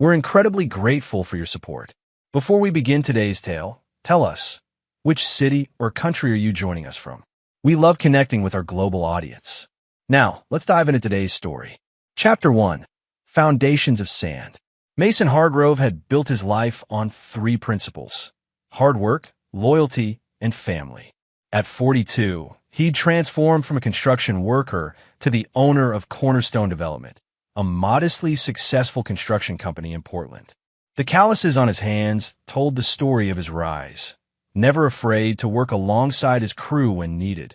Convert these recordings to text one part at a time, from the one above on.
We're incredibly grateful for your support. Before we begin today's tale, tell us, which city or country are you joining us from? We love connecting with our global audience. Now, let's dive into today's story. Chapter 1. Foundations of Sand. Mason Hargrove had built his life on three principles: hard work, loyalty, and family. At 42, he'd transformed from a construction worker to the owner of Cornerstone Development, a modestly successful construction company in Portland. The calluses on his hands told the story of his rise, never afraid to work alongside his crew when needed,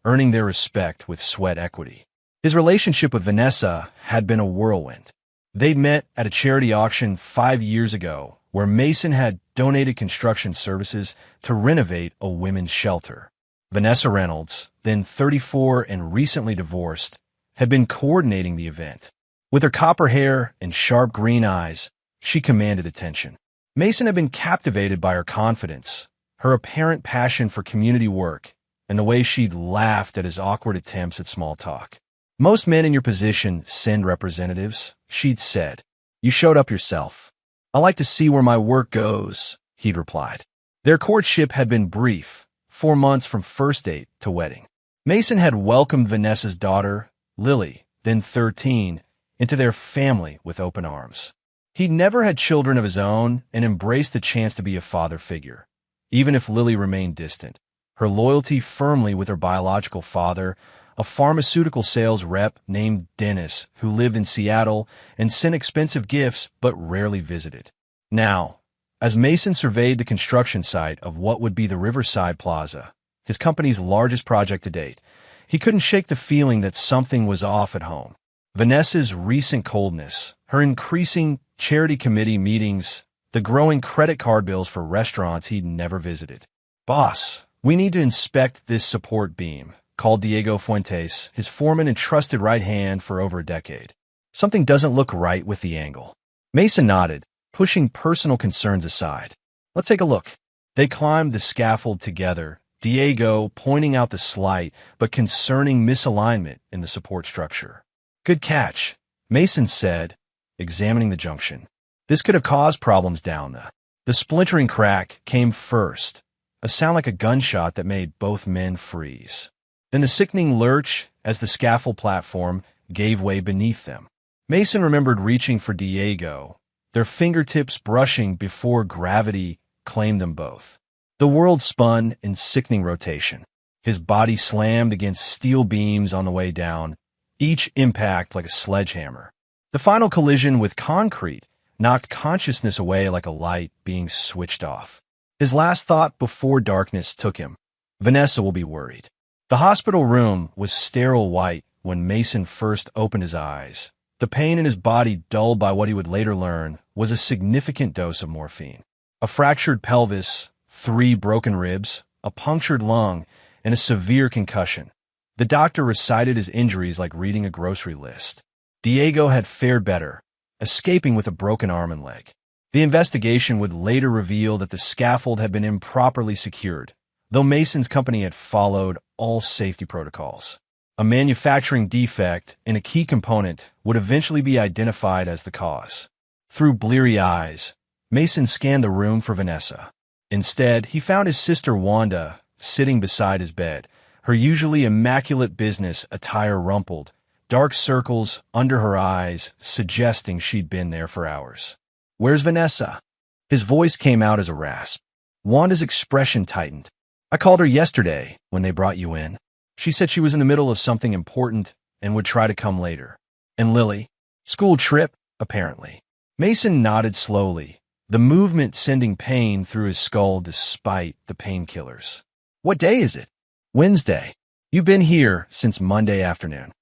earning their respect with sweat equity. His relationship with Vanessa had been a whirlwind. They'd met at a charity auction 5 years ago, where Mason had donated construction services to renovate a women's shelter. Vanessa Reynolds, then 34 and recently divorced, had been coordinating the event. With her copper hair and sharp green eyes, she commanded attention. Mason had been captivated by her confidence, her apparent passion for community work, and the way she'd laughed at his awkward attempts at small talk. "Most men in your position send representatives," she'd said. "You showed up yourself." "I like to see where my work goes," he'd replied. Their courtship had been brief, 4 months from first date to wedding. Mason had welcomed Vanessa's daughter, Lily, then 13, into their family with open arms. He'd never had children of his own and embraced the chance to be a father figure. Even if Lily remained distant, her loyalty firmly with her biological father, a pharmaceutical sales rep named Dennis who lived in Seattle and sent expensive gifts but rarely visited. Now, as Mason surveyed the construction site of what would be the Riverside Plaza, his company's largest project to date, he couldn't shake the feeling that something was off at home. Vanessa's recent coldness, her increasing charity committee meetings, the growing credit card bills for restaurants he'd never visited. "Boss, we need to inspect this support beam," called Diego Fuentes, his foreman and trusted right hand for over a decade. "Something doesn't look right with the angle." Mason nodded, pushing personal concerns aside. "Let's take a look." They climbed the scaffold together, Diego pointing out the slight but concerning misalignment in the support structure. "Good catch," Mason said, examining the junction. This could have caused problems down there. The splintering crack came first, a sound like a gunshot that made both men freeze. Then the sickening lurch as the scaffold platform gave way beneath them. Mason remembered reaching for Diego, their fingertips brushing before gravity claimed them both. The world spun in sickening rotation. His body slammed against steel beams on the way down, each impact like a sledgehammer. The final collision with concrete knocked consciousness away like a light being switched off. His last thought before darkness took him: Vanessa will be worried. The hospital room was sterile white when Mason first opened his eyes. The pain in his body, dulled by what he would later learn, was a significant dose of morphine. A fractured pelvis, 3 broken ribs, a punctured lung, and a severe concussion. The doctor recited his injuries like reading a grocery list. Diego had fared better, escaping with a broken arm and leg. The investigation would later reveal that the scaffold had been improperly secured, though Mason's company had followed all safety protocols. A manufacturing defect in a key component would eventually be identified as the cause. Through bleary eyes, Mason scanned the room for Vanessa. Instead, he found his sister Wanda sitting beside his bed, her usually immaculate business attire rumpled, dark circles under her eyes suggesting she'd been there for hours. "Where's Vanessa?" His voice came out as a rasp. Wanda's expression tightened. "I called her yesterday when they brought you in. She said she was in the middle of something important and would try to come later." "And Lily?" "School trip, apparently." Mason nodded slowly, the movement sending pain through his skull despite the painkillers. "What day is it?" "Wednesday. You've been here since Monday afternoon."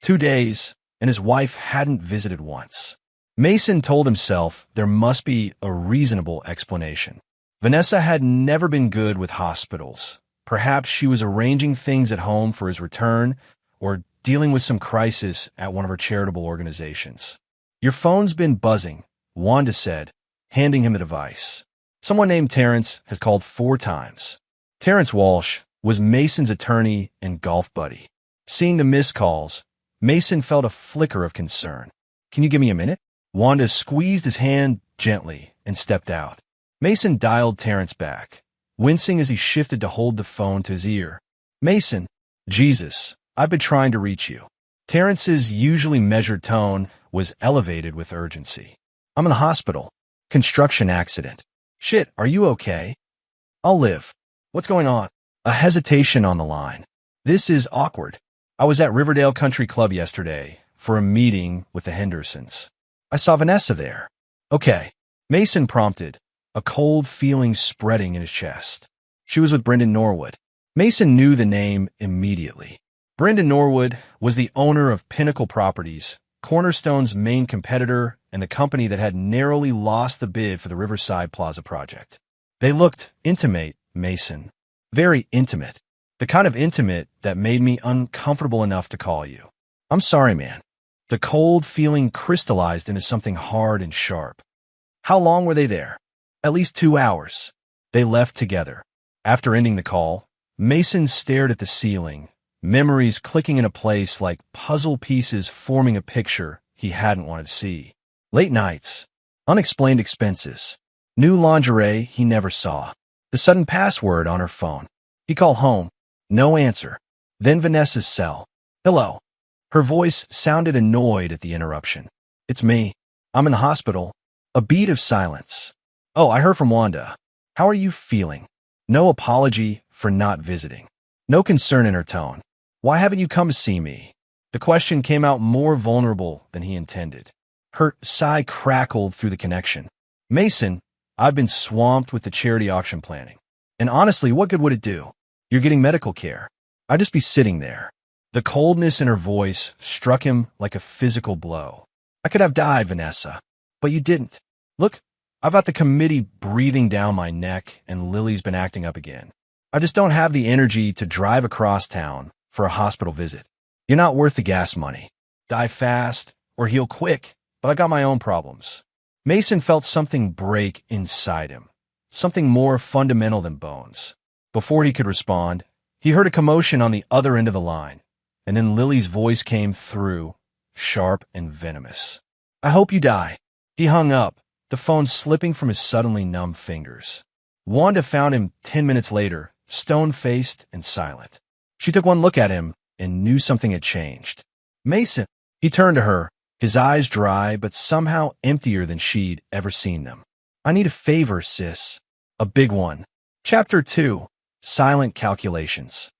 2 days, and his wife hadn't visited once. Mason told himself there must be a reasonable explanation. Vanessa had never been good with hospitals. Perhaps she was arranging things at home for his return, or dealing with some crisis at one of her charitable organizations. "Your phone's been buzzing," Wanda said, handing him the device. "Someone named Terrence has called 4 times. Terrence Walsh was Mason's attorney and golf buddy. Seeing the missed calls, Mason felt a flicker of concern. "Can you give me a minute?" Wanda squeezed his hand gently and stepped out. Mason dialed Terrence back, wincing as he shifted to hold the phone to his ear. Mason, Jesus, I've been trying to reach you. Terrence's usually measured tone was elevated with urgency. I'm in the hospital. Construction accident. Shit, are you okay? I'll live. What's going on? A hesitation on the line. This is awkward. I was at Riverdale Country Club yesterday for a meeting with the Hendersons. I saw Vanessa there. Okay. Mason prompted, a cold feeling spreading in his chest. She was with Brendan Norwood. Mason knew the name immediately. Brendan Norwood was the owner of Pinnacle Properties, Cornerstone's main competitor and the company that had narrowly lost the bid for the Riverside Plaza project. They looked intimate, Mason. Very intimate. The kind of intimate that made me uncomfortable enough to call you. I'm sorry, man. The cold feeling crystallized into something hard and sharp. How long were they there? At least 2 hours. They left together. After ending the call, Mason stared at the ceiling, memories clicking into place like puzzle pieces forming a picture he hadn't wanted to see. Late nights, unexplained expenses, new lingerie he never saw, the sudden password on her phone. He called home. No answer. Then Vanessa's cell. Hello. Her voice sounded annoyed at the interruption. It's me. I'm in the hospital. A beat of silence. Oh, I heard from Wanda. How are you feeling? No apology for not visiting. No concern in her tone. Why haven't you come to see me? The question came out more vulnerable than he intended. Her sigh crackled through the connection. Mason, I've been swamped with the charity auction planning. And honestly, what good would it do? You're getting medical care. I'd just be sitting there. The coldness in her voice struck him like a physical blow. I could have died, Vanessa. But you didn't. Look, I've got the committee breathing down my neck and Lily's been acting up again. I just don't have the energy to drive across town for a hospital visit. You're not worth the gas money. Die fast or heal quick, but I got my own problems. Mason felt something break inside him, something more fundamental than bones. Before he could respond, he heard a commotion on the other end of the line, and then Lily's voice came through, sharp and venomous. I hope you die. He hung up, the phone slipping from his suddenly numb fingers. Wanda found him 10 minutes later, stone-faced and silent. She took one look at him and knew something had changed. Mason. He turned to her, his eyes dry but somehow emptier than she'd ever seen them. I need a favor, sis. A big one. Chapter 2. Silent Calculations.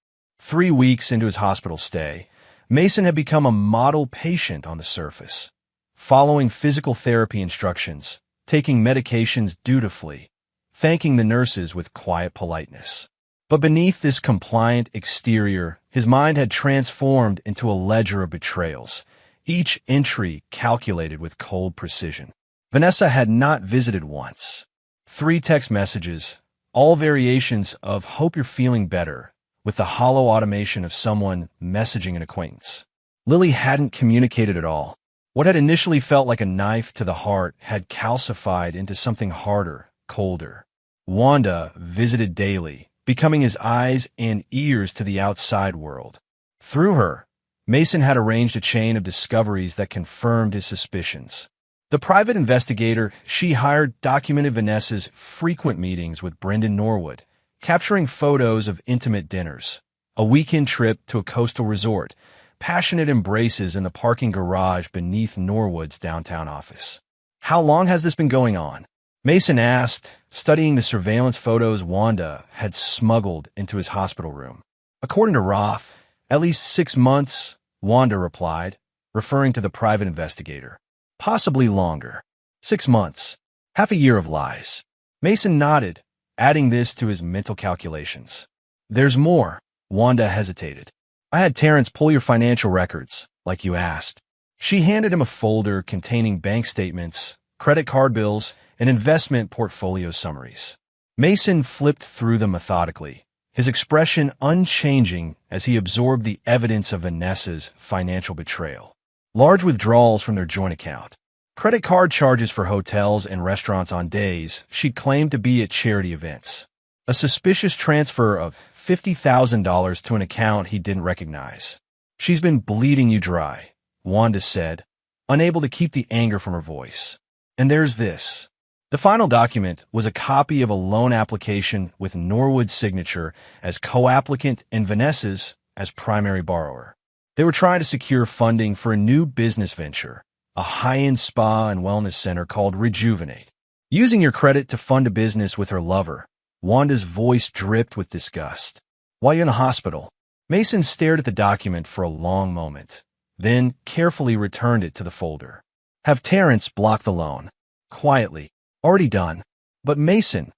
3 weeks into his hospital stay, Mason had become a model patient on the surface, following physical therapy instructions, taking medications dutifully, thanking the nurses with quiet politeness. But beneath this compliant exterior, his mind had transformed into a ledger of betrayals, each entry calculated with cold precision. Vanessa had not visited once. 3 text messages, all variations of "hope you're feeling better," with the hollow automation of someone messaging an acquaintance. Lily hadn't communicated at all. What had initially felt like a knife to the heart had calcified into something harder, colder. Wanda visited daily, becoming his eyes and ears to the outside world. Through her, Mason had arranged a chain of discoveries that confirmed his suspicions. The private investigator she hired documented Vanessa's frequent meetings with Brendan Norwood, capturing photos of intimate dinners, a weekend trip to a coastal resort, passionate embraces in the parking garage beneath Norwood's downtown office. How long has this been going on? Mason asked, studying the surveillance photos Wanda had smuggled into his hospital room. According to Roth, at least 6 months, Wanda replied, referring to the private investigator. Possibly longer. 6 months. Half a year of lies. Mason nodded, adding this to his mental calculations. There's more. Wanda hesitated. I had Terrence pull your financial records, like you asked. She handed him a folder containing bank statements, credit card bills, and investment portfolio summaries. Mason flipped through them methodically, his expression unchanging as he absorbed the evidence of Vanessa's financial betrayal. Large withdrawals from their joint account. Credit card charges for hotels and restaurants on days she'd claimed to be at charity events. A suspicious transfer of $50,000 to an account he didn't recognize. She's been bleeding you dry, Wanda said, unable to keep the anger from her voice. And there's this. The final document was a copy of a loan application with Norwood's signature as co-applicant and Vanessa's as primary borrower. They were trying to secure funding for a new business venture, a high-end spa and wellness center called Rejuvenate. Using your credit to fund a business with her lover, Wanda's voice dripped with disgust. While you're in the hospital, Mason stared at the document for a long moment, then carefully returned it to the folder. Have Terrence block the loan. Quietly. Already done. But Mason,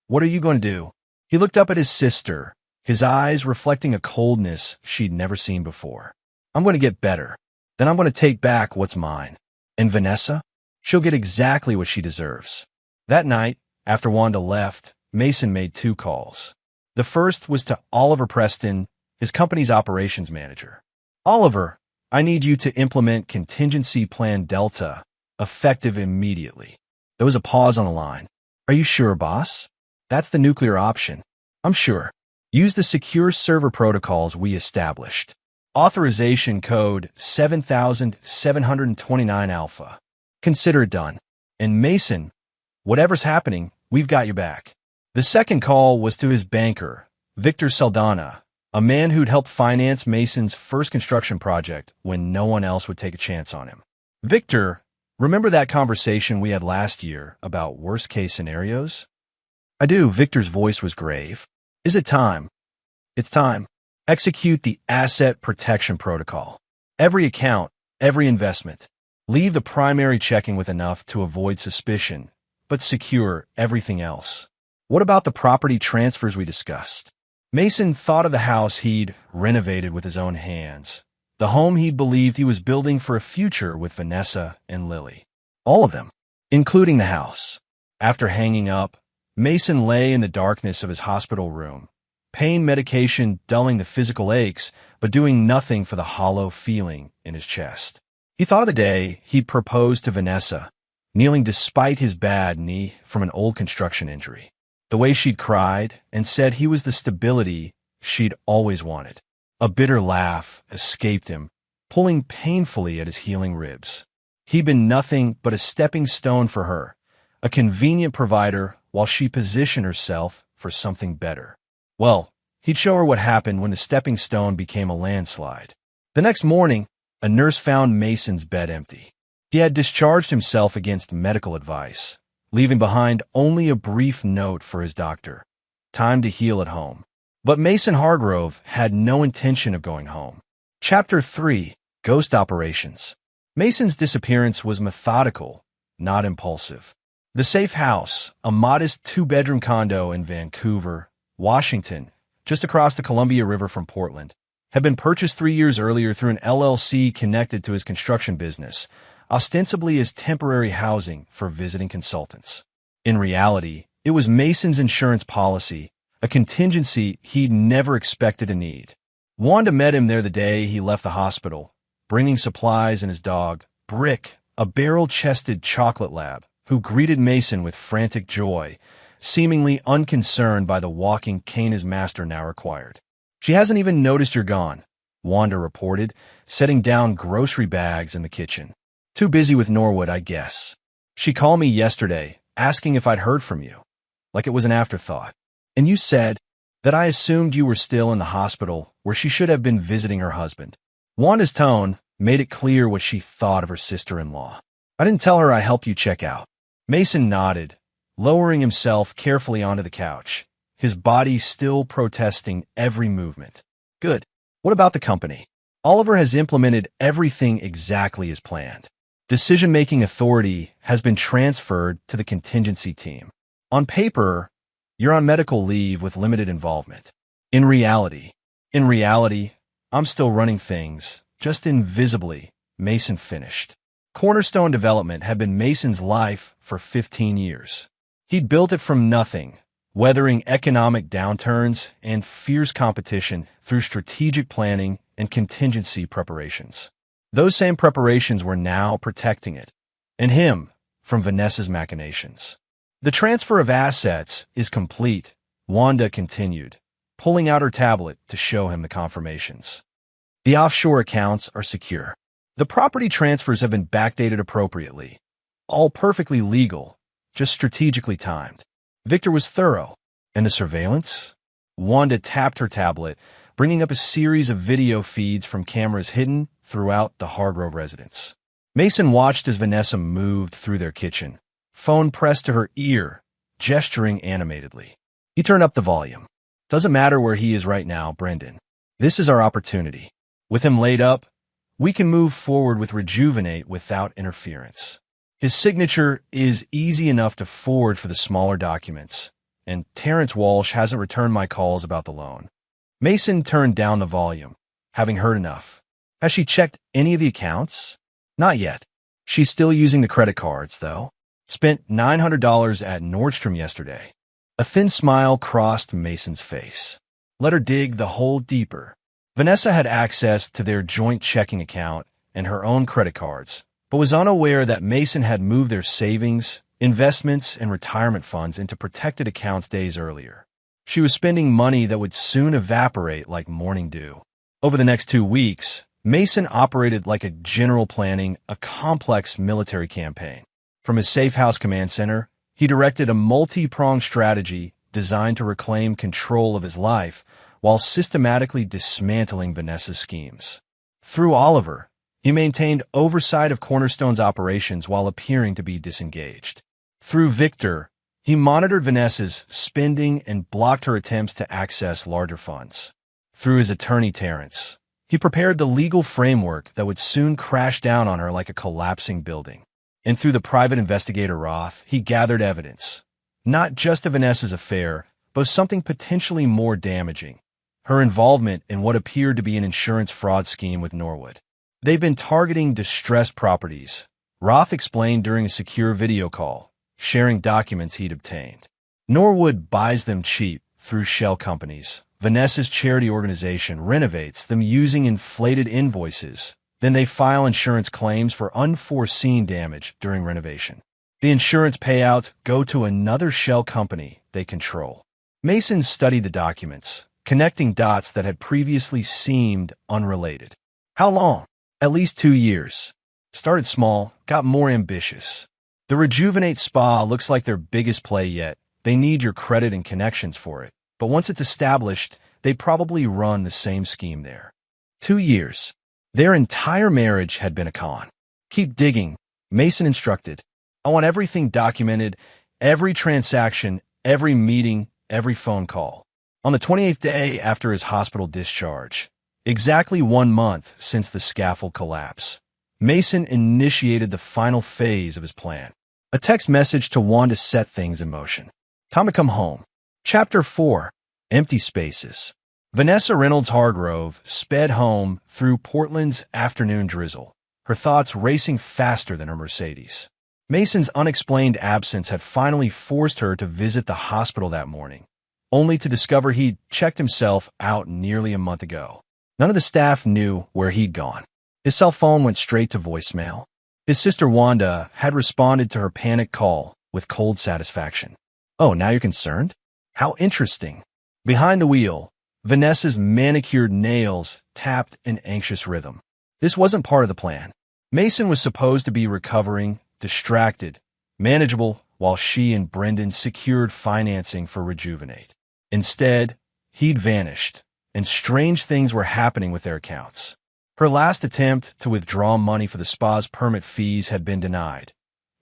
what are you going to do? He looked up at his sister, his eyes reflecting a coldness she'd never seen before. I'm going to get better. Then I'm going to take back what's mine. And Vanessa? She'll get exactly what she deserves. That night, after Wanda left, Mason made 2 calls. The first was to Oliver Preston, his company's operations manager. Oliver, I need you to implement Contingency Plan Delta, effective immediately. There was a pause on the line. Are you sure, boss? That's the nuclear option. I'm sure. Use the secure server protocols we established. Authorization code 7729 Alpha. Consider it done. And Mason, whatever's happening, we've got your back. The second call was to his banker, Victor Saldana, a man who'd helped finance Mason's first construction project when no one else would take a chance on him. Victor, remember that conversation we had last year about worst-case scenarios? I do. Victor's voice was grave. Is it time? It's time. Execute the Asset Protection Protocol. Every account, every investment. Leave the primary checking with enough to avoid suspicion, but secure everything else. What about the property transfers we discussed? Mason thought of the house he'd renovated with his own hands, the home he believed he was building for a future with Vanessa and Lily. All of them, including the house. After hanging up, Mason lay in the darkness of his hospital room, pain medication dulling the physical aches, but doing nothing for the hollow feeling in his chest. He thought of the day he'd proposed to Vanessa, kneeling despite his bad knee from an old construction injury. The way she'd cried and said he was the stability she'd always wanted. A bitter laugh escaped him, pulling painfully at his healing ribs. He'd been nothing but a stepping stone for her, a convenient provider while she positioned herself for something better. Well, he'd show her what happened when the stepping stone became a landslide. The next morning, a nurse found Mason's bed empty. He had discharged himself against medical advice, leaving behind only a brief note for his doctor. Time to heal at home. But Mason Hargrove had no intention of going home. Chapter 3, Ghost Operations. Mason's disappearance was methodical, not impulsive. The Safe House, a modest 2-bedroom condo in Vancouver, Washington, just across the Columbia River from Portland, had been purchased 3 years earlier through an LLC connected to his construction business, ostensibly as temporary housing for visiting consultants. In reality, it was Mason's insurance policy, a contingency he'd never expected to need. Wanda met him there the day he left the hospital, bringing supplies and his dog, Brick, a barrel-chested chocolate lab, who greeted Mason with frantic joy, seemingly unconcerned by the walking cane his master now required. She hasn't even noticed you're gone, Wanda reported, setting down grocery bags in the kitchen. Too busy with Norwood, I guess. She called me yesterday, asking if I'd heard from you, like it was an afterthought. And you said that I assumed you were still in the hospital where she should have been visiting her husband. Wanda's tone made it clear what she thought of her sister-in-law. I didn't tell her I helped you check out. Mason nodded, lowering himself carefully onto the couch, his body still protesting every movement. Good. What about the company? Oliver has implemented everything exactly as planned. Decision-making authority has been transferred to the contingency team. On paper, you're on medical leave with limited involvement. In reality, I'm still running things, just invisibly, Mason finished. Cornerstone Development had been Mason's life for 15 years. He'd built it from nothing, weathering economic downturns and fierce competition through strategic planning and contingency preparations. Those same preparations were now protecting it, and him, from Vanessa's machinations. The transfer of assets is complete, Wanda continued, pulling out her tablet to show him the confirmations. The offshore accounts are secure. The property transfers have been backdated appropriately. All perfectly legal, just strategically timed. Victor was thorough. And the surveillance? Wanda tapped her tablet, bringing up a series of video feeds from cameras hidden throughout the Hargrove residence. Mason watched as Vanessa moved through their kitchen, phone pressed to her ear, gesturing animatedly. He turned up the volume. Doesn't matter where he is right now, Brendan. This is our opportunity. With him laid up, we can move forward with Rejuvenate without interference. His signature is easy enough to forward for the smaller documents, and Terrence Walsh hasn't returned my calls about the loan. Mason turned down the volume, having heard enough. Has she checked any of the accounts? Not yet. She's still using the credit cards, though. Spent $900 at Nordstrom yesterday. A thin smile crossed Mason's face. Let her dig the hole deeper. Vanessa had access to their joint checking account and her own credit cards, but was unaware that Mason had moved their savings, investments, and retirement funds into protected accounts days earlier. She was spending money that would soon evaporate like morning dew. Over the next 2 weeks, Mason operated like a general planning a complex military campaign. From his Safe House command center, he directed a multi-pronged strategy designed to reclaim control of his life while systematically dismantling Vanessa's schemes. Through Oliver, he maintained oversight of Cornerstone's operations while appearing to be disengaged. Through Victor, he monitored Vanessa's spending and blocked her attempts to access larger funds. Through his attorney Terrence, he prepared the legal framework that would soon crash down on her like a collapsing building. And through the private investigator Roth, he gathered evidence, not just of Vanessa's affair, but of something potentially more damaging, her involvement in what appeared to be an insurance fraud scheme with Norwood. They've been targeting distressed properties, Roth explained during a secure video call, sharing documents he'd obtained. Norwood buys them cheap through shell companies. Vanessa's charity organization renovates them using inflated invoices. Then they file insurance claims for unforeseen damage during renovation. The insurance payouts go to another shell company they control. Mason studied the documents, connecting dots that had previously seemed unrelated. How long? At least 2 years. Started small, got more ambitious. The Rejuvenate Spa looks like their biggest play yet. They need your credit and connections for it. But once it's established, they probably run the same scheme there. 2 years. Their entire marriage had been a con. Keep digging, Mason instructed. I want everything documented, every transaction, every meeting, every phone call. On the 28th day after his hospital discharge, exactly 1 month since the scaffold collapse, Mason initiated the final phase of his plan. A text message to Wanda set things in motion. Time to come home. Chapter 4. Empty Spaces. Vanessa Reynolds Hargrove sped home through Portland's afternoon drizzle, her thoughts racing faster than her Mercedes. Mason's unexplained absence had finally forced her to visit the hospital that morning, only to discover he'd checked himself out nearly a month ago. None of the staff knew where he'd gone. His cell phone went straight to voicemail. His sister Wanda had responded to her panic call with cold satisfaction. Oh, now you're concerned? How interesting. Behind the wheel, Vanessa's manicured nails tapped in anxious rhythm. This wasn't part of the plan. Mason was supposed to be recovering, distracted, manageable, while she and Brendan secured financing for Rejuvenate. Instead, he'd vanished, and strange things were happening with their accounts. Her last attempt to withdraw money for the spa's permit fees had been denied.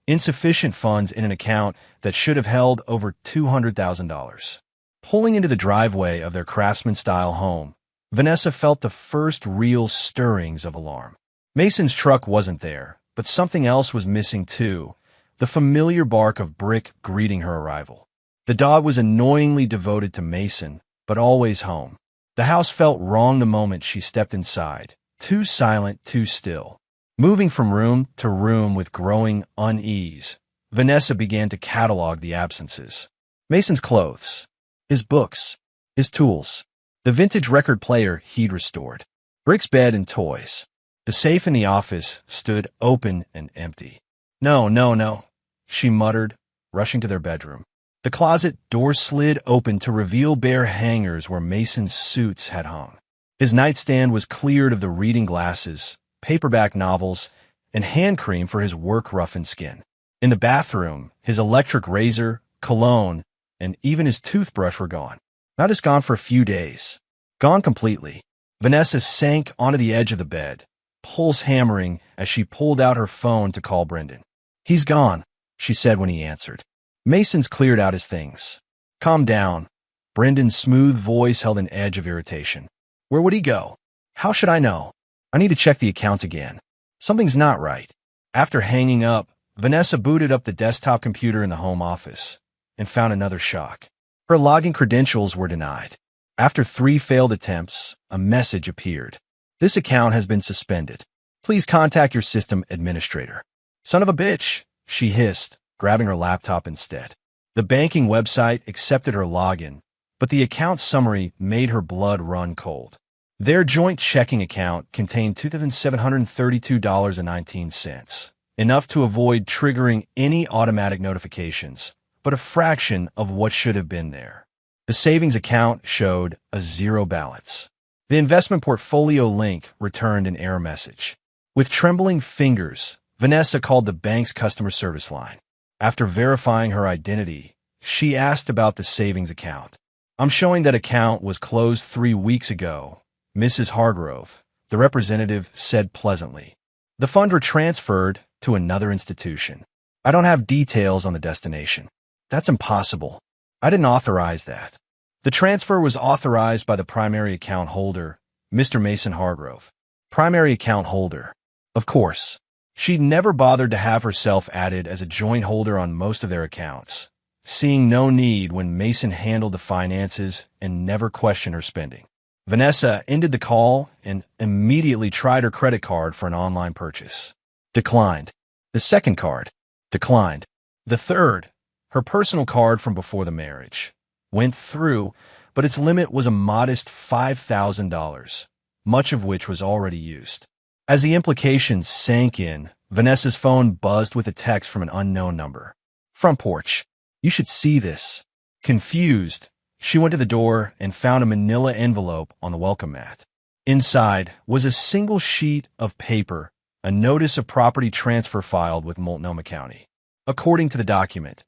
Insufficient funds in an account that should have held over $200,000. Pulling into the driveway of their craftsman-style home, Vanessa felt the first real stirrings of alarm. Mason's truck wasn't there, but something else was missing too, the familiar bark of Brick greeting her arrival. The dog was annoyingly devoted to Mason, but always home. The house felt wrong the moment she stepped inside, too silent, too still. Moving from room to room with growing unease, Vanessa began to catalog the absences. Mason's clothes, his books, his tools, the vintage record player he'd restored, Brick's bed and toys. The safe in the office stood open and empty. No, she muttered, rushing to their bedroom. The closet door slid open to reveal bare hangers where Mason's suits had hung. His nightstand was cleared of the reading glasses, paperback novels, and hand cream for his work-roughened skin. In the bathroom, his electric razor, cologne, and even his toothbrush were gone. Not just gone for a few days. Gone completely. Vanessa sank onto the edge of the bed, pulse hammering as she pulled out her phone to call Brendan. "He's gone," she said when he answered. Mason's cleared out his things. "Calm down." Brendan's smooth voice held an edge of irritation. "Where would he go? How should I know? I need to check the accounts again. Something's not right." After hanging up, Vanessa booted up the desktop computer in the home office and found another shock. Her login credentials were denied. After 3 failed attempts, a message appeared. "This account has been suspended. Please contact your system administrator." "Son of a bitch," she hissed, grabbing her laptop instead. The banking website accepted her login, but the account summary made her blood run cold. Their joint checking account contained $2,732.19, enough to avoid triggering any automatic notifications, but a fraction of what should have been there. The savings account showed a 0 balance. The investment portfolio link returned an error message. With trembling fingers, Vanessa called the bank's customer service line. After verifying her identity, she asked about the savings account. "I'm showing that account was closed 3 weeks ago, Mrs. Hargrove," the representative said pleasantly. "The funds were transferred to another institution. I don't have details on the destination." "That's impossible. I didn't authorize that." "The transfer was authorized by the primary account holder, Mr. Mason Hargrove." Primary account holder. Of course. She'd never bothered to have herself added as a joint holder on most of their accounts, seeing no need when Mason handled the finances and never questioned her spending. Vanessa ended the call and immediately tried her credit card for an online purchase. Declined. The second card. Declined. The third, her personal card from before the marriage, went through, but its limit was a modest $5,000, much of which was already used. As the implications sank in, Vanessa's phone buzzed with a text from an unknown number. "Front porch. You should see this." Confused, she went to the door and found a manila envelope on the welcome mat. Inside was a single sheet of paper, a notice of property transfer filed with Multnomah County. According to the document,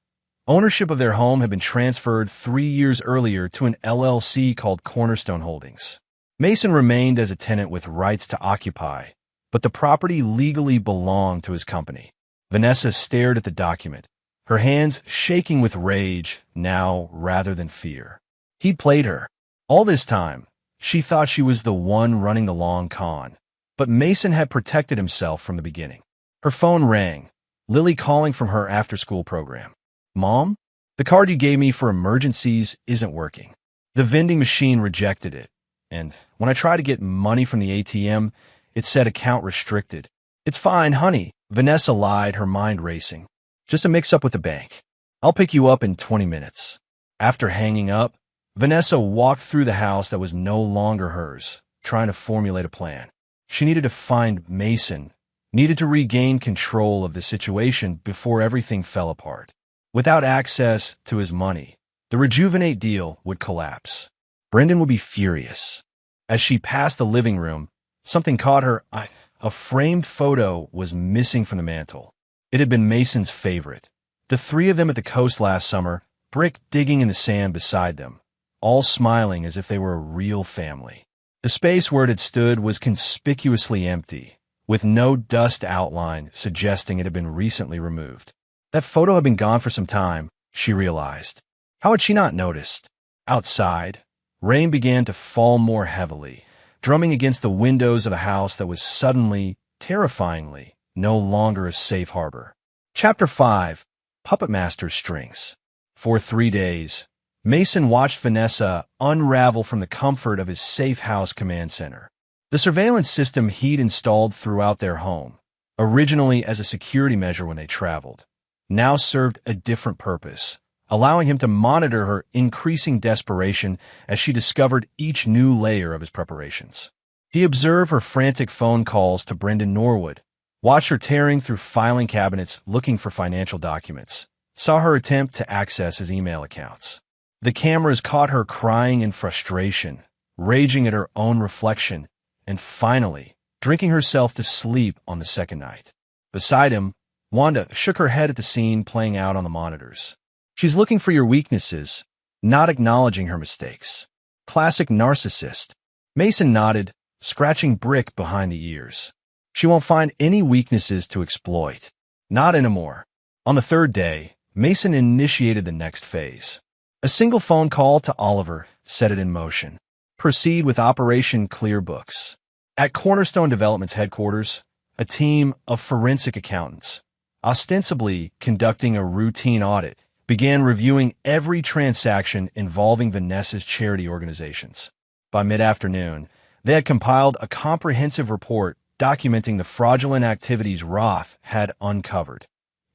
ownership of their home had been transferred 3 years earlier to an LLC called Cornerstone Holdings. Mason remained as a tenant with rights to occupy, but the property legally belonged to his company. Vanessa stared at the document, her hands shaking with rage now rather than fear. He'd played her. All this time, she thought she was the one running the long con, but Mason had protected himself from the beginning. Her phone rang, Lily calling from her after-school program. "Mom, the card you gave me for emergencies isn't working." The vending machine rejected it, and when I tried to get money from the ATM, it said account restricted. "It's fine, honey," Vanessa lied, her mind racing. "Just a mix-up with the bank. I'll pick you up in 20 minutes. After hanging up, Vanessa walked through the house that was no longer hers, trying to formulate a plan. She needed to find Mason, needed to regain control of the situation before everything fell apart. Without access to his money, the Rejuvenate deal would collapse. Brendan would be furious. As she passed the living room, something caught her eye. A framed photo was missing from the mantel. It had been Mason's favorite. The 3 of them at the coast last summer, Brick digging in the sand beside them, all smiling as if they were a real family. The space where it had stood was conspicuously empty, with no dust outline suggesting it had been recently removed. That photo had been gone for some time, she realized. How had she not noticed? Outside, rain began to fall more heavily, drumming against the windows of a house that was suddenly, terrifyingly, no longer a safe harbor. Chapter 5. Puppet Master Strings. For 3 days, Mason watched Vanessa unravel from the comfort of his safe house command center. The surveillance system he'd installed throughout their home, originally as a security measure when they traveled, now served a different purpose, allowing him to monitor her increasing desperation as she discovered each new layer of his preparations. He observed her frantic phone calls to Brendan Norwood, watched her tearing through filing cabinets looking for financial documents, saw her attempt to access his email accounts. The cameras caught her crying in frustration, raging at her own reflection, and finally drinking herself to sleep on the second night. Beside him, Wanda shook her head at the scene playing out on the monitors. She's looking for your weaknesses, not acknowledging her mistakes. Classic narcissist. Mason nodded, scratching Brick behind the ears. She won't find any weaknesses to exploit. Not anymore. On the third day, Mason initiated the next phase. A single phone call to Oliver set it in motion. Proceed with Operation Clear Books. At Cornerstone Development's headquarters, a team of forensic accountants, ostensibly conducting a routine audit, began reviewing every transaction involving Vanessa's charity organizations. By mid-afternoon, they had compiled a comprehensive report documenting the fraudulent activities Roth had uncovered.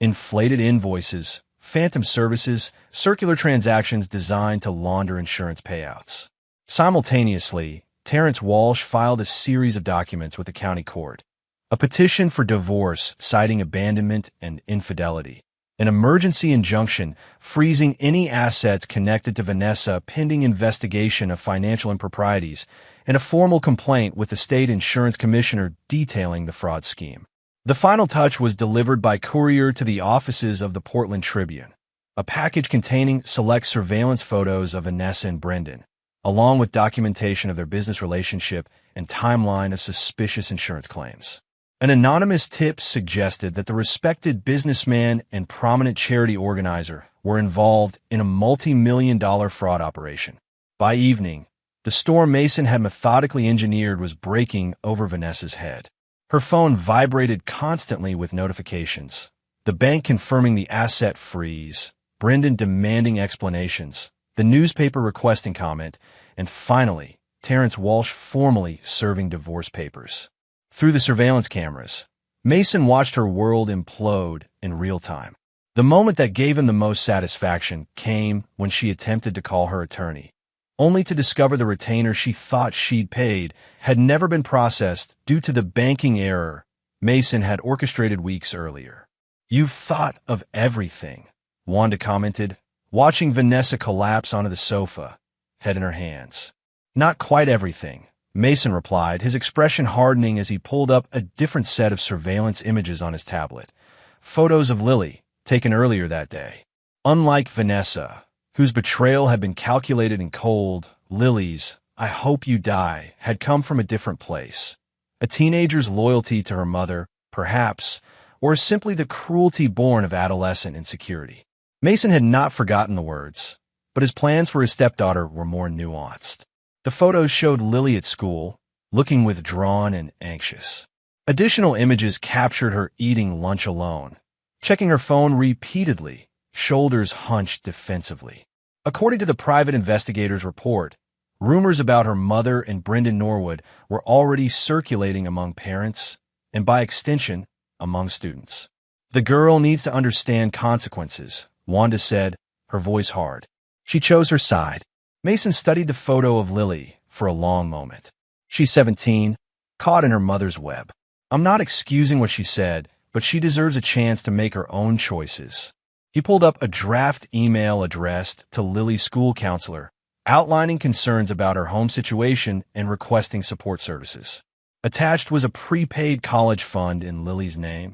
Inflated invoices, phantom services, circular transactions designed to launder insurance payouts. Simultaneously, Terrence Walsh filed a series of documents with the county court. A petition for divorce citing abandonment and infidelity. An emergency injunction freezing any assets connected to Vanessa pending investigation of financial improprieties, and a formal complaint with the state insurance commissioner detailing the fraud scheme. The final touch was delivered by courier to the offices of the Portland Tribune, a package containing select surveillance photos of Vanessa and Brendan, along with documentation of their business relationship and timeline of suspicious insurance claims. An anonymous tip suggested that the respected businessman and prominent charity organizer were involved in a multi-million-dollar fraud operation. By evening, the storm Mason had methodically engineered was breaking over Vanessa's head. Her phone vibrated constantly with notifications. The bank confirming the asset freeze, Brendan demanding explanations, the newspaper requesting comment, and finally, Terrence Walsh formally serving divorce papers. Through the surveillance cameras, Mason watched her world implode in real time. The moment that gave him the most satisfaction came when she attempted to call her attorney, only to discover the retainer she thought she'd paid had never been processed due to the banking error Mason had orchestrated weeks earlier. "You've thought of everything," Wanda commented, watching Vanessa collapse onto the sofa, head in her hands. "Not quite everything," Mason replied, his expression hardening as he pulled up a different set of surveillance images on his tablet. Photos of Lily, taken earlier that day. Unlike Vanessa, whose betrayal had been calculated and cold, Lily's "I hope you die" had come from a different place. A teenager's loyalty to her mother, perhaps, or simply the cruelty born of adolescent insecurity. Mason had not forgotten the words, but his plans for his stepdaughter were more nuanced. The photos showed Lily at school, looking withdrawn and anxious. Additional images captured her eating lunch alone, checking her phone repeatedly, shoulders hunched defensively. According to the private investigator's report, rumors about her mother and Brendan Norwood were already circulating among parents, and by extension, among students. "The girl needs to understand consequences," Wanda said, her voice hard. She chose her side. Mason studied the photo of Lily for a long moment. She's 17, caught in her mother's web. "I'm not excusing what she said, but she deserves a chance to make her own choices." He pulled up a draft email addressed to Lily's school counselor, outlining concerns about her home situation and requesting support services. Attached was a prepaid college fund in Lily's name,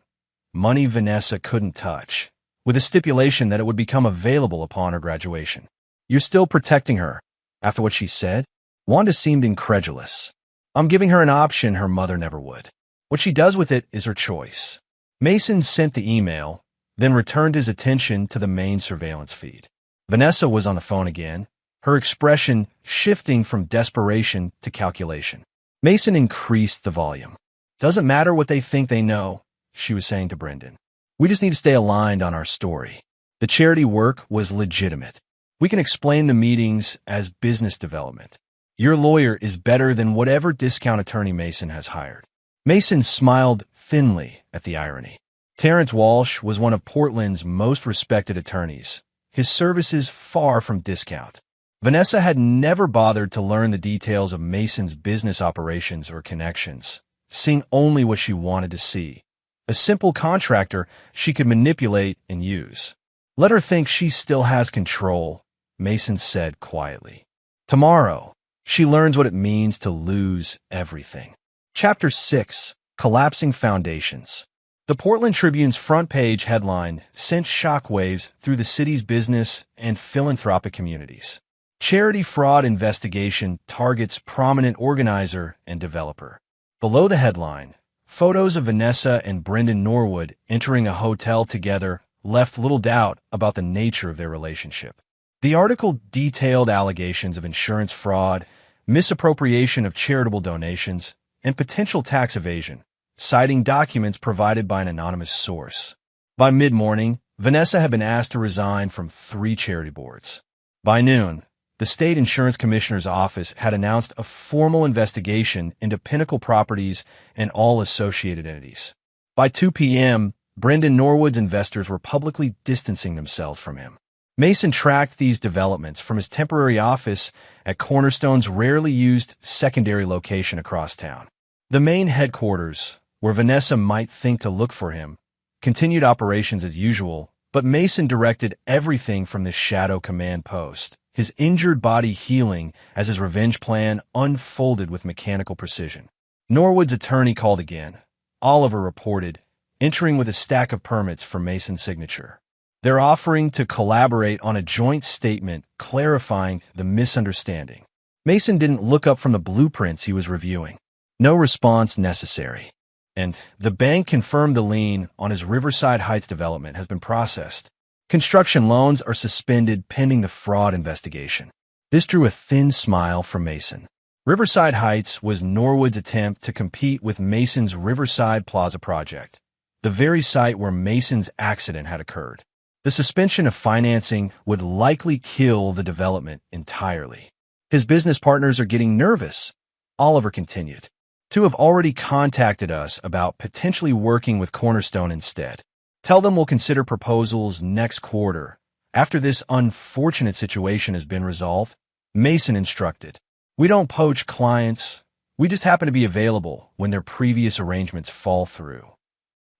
money Vanessa couldn't touch, with a stipulation that it would become available upon her graduation. "You're still protecting her, after what she said?" Wanda seemed incredulous. "I'm giving her an option her mother never would. What she does with it is her choice." Mason sent the email, then returned his attention to the main surveillance feed. Vanessa was on the phone again, her expression shifting from desperation to calculation. Mason increased the volume. "Doesn't matter what they think they know," she was saying to Brendan. "We just need to stay aligned on our story. The charity work was legitimate. We can explain the meetings as business development. Your lawyer is better than whatever discount attorney Mason has hired." Mason smiled thinly at the irony. Terrence Walsh was one of Portland's most respected attorneys, his services far from discount. Vanessa had never bothered to learn the details of Mason's business operations or connections, seeing only what she wanted to see. A simple contractor she could manipulate and use. "Let her think she still has control," Mason said quietly. "Tomorrow, she learns what it means to lose everything." Chapter 6: Collapsing Foundations. The Portland Tribune's front page headline sent shockwaves through the city's business and philanthropic communities. Charity fraud investigation targets prominent organizer and developer. Below the headline, photos of Vanessa and Brendan Norwood entering a hotel together left little doubt about the nature of their relationship. The article detailed allegations of insurance fraud, misappropriation of charitable donations, and potential tax evasion, citing documents provided by an anonymous source. By mid-morning, Vanessa had been asked to resign from 3 charity boards. By noon, the state insurance commissioner's office had announced a formal investigation into Pinnacle Properties and all associated entities. By 2 p.m., Brendan Norwood's investors were publicly distancing themselves from him. Mason tracked these developments from his temporary office at Cornerstone's rarely used secondary location across town. The main headquarters, where Vanessa might think to look for him, continued operations as usual, but Mason directed everything from this shadow command post, his injured body healing as his revenge plan unfolded with mechanical precision. Norwood's attorney called again. Oliver reported, entering with a stack of permits for Mason's signature. They're offering to collaborate on a joint statement clarifying the misunderstanding. Mason didn't look up from the blueprints he was reviewing. No response necessary. And the bank confirmed the lien on his Riverside Heights development has been processed. Construction loans are suspended pending the fraud investigation. This drew a thin smile from Mason. Riverside Heights was Norwood's attempt to compete with Mason's Riverside Plaza project, the very site where Mason's accident had occurred. The suspension of financing would likely kill the development entirely. His business partners are getting nervous, Oliver continued. 2 have already contacted us about potentially working with Cornerstone instead. Tell them we'll consider proposals next quarter, after this unfortunate situation has been resolved. Mason instructed. We don't poach clients. We just happen to be available when their previous arrangements fall through.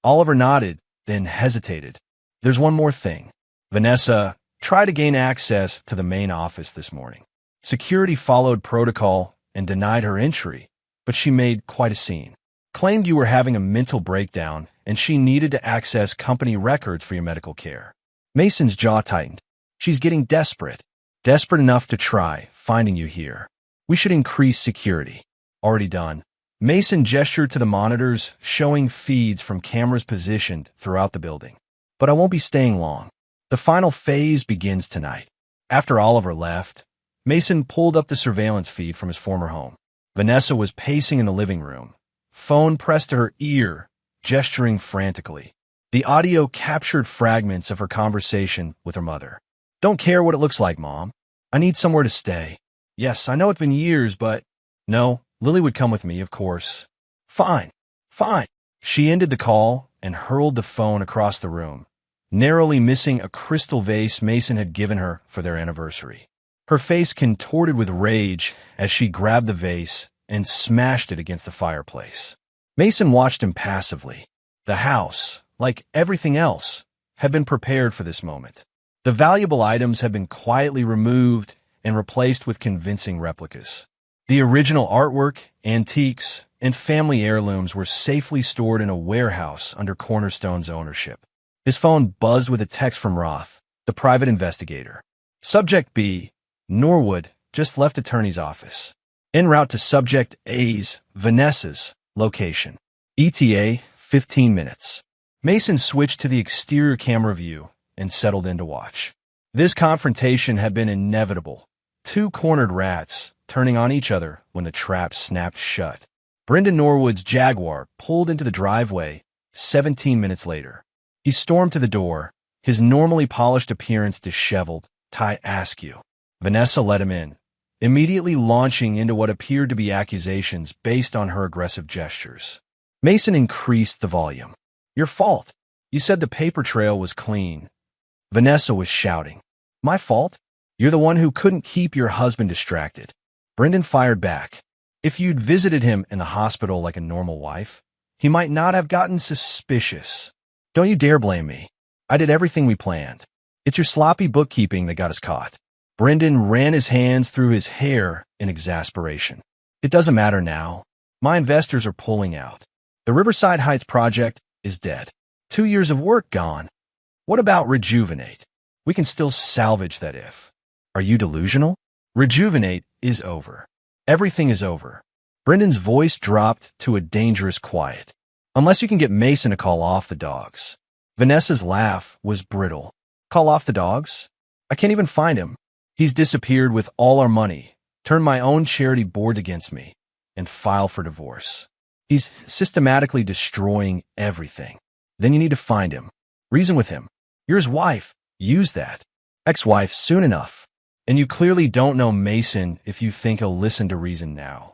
Oliver nodded, then hesitated. There's one more thing. Vanessa tried to gain access to the main office this morning. Security followed protocol and denied her entry, but she made quite a scene. Claimed you were having a mental breakdown and she needed to access company records for your medical care. Mason's jaw tightened. She's getting desperate. Desperate enough to try finding you here. We should increase security. Already done. Mason gestured to the monitors, showing feeds from cameras positioned throughout the building. But I won't be staying long. The final phase begins tonight. After Oliver left, Mason pulled up the surveillance feed from his former home. Vanessa was pacing in the living room, phone pressed to her ear, gesturing frantically. The audio captured fragments of her conversation with her mother. Don't care what it looks like, Mom. I need somewhere to stay. Yes, I know it's been years, but... No, Lily would come with me, of course. Fine. She ended the call and hurled the phone across the room, narrowly missing a crystal vase Mason had given her for their anniversary. Her face contorted with rage as she grabbed the vase and smashed it against the fireplace. Mason watched impassively. The house, like everything else, had been prepared for this moment. The valuable items had been quietly removed and replaced with convincing replicas. The original artwork, antiques, and family heirlooms were safely stored in a warehouse under Cornerstone's ownership. His phone buzzed with a text from Roth, the private investigator. Subject B, Norwood, just left attorney's office. En route to Subject A's, Vanessa's, location. ETA, 15 minutes. Mason switched to the exterior camera view and settled in to watch. This confrontation had been inevitable. 2 cornered rats turning on each other when the trap snapped shut. Brendan Norwood's Jaguar pulled into the driveway 17 minutes later. He stormed to the door, his normally polished appearance disheveled, tie askew. Vanessa let him in, immediately launching into what appeared to be accusations based on her aggressive gestures. Mason increased the volume. Your fault. You said the paper trail was clean. Vanessa was shouting. My fault? You're the one who couldn't keep your husband distracted. Brendan fired back. If you'd visited him in the hospital like a normal wife, he might not have gotten suspicious. Don't you dare blame me. I did everything we planned. It's your sloppy bookkeeping that got us caught. Brendan ran his hands through his hair in exasperation. It doesn't matter now. My investors are pulling out. The Riverside Heights project is dead. 2 years of work gone. What about Rejuvenate? We can still salvage that if. Are you delusional? Rejuvenate is over. Everything is over. Brendan's voice dropped to a dangerous quiet. Unless you can get Mason to call off the dogs. Vanessa's laugh was brittle. Call off the dogs? I can't even find him. He's disappeared with all our money, turned my own charity board against me, and filed for divorce. He's systematically destroying everything. Then you need to find him. Reason with him. You're his wife. Use that. Ex-wife soon enough. And you clearly don't know Mason if you think he'll listen to reason now.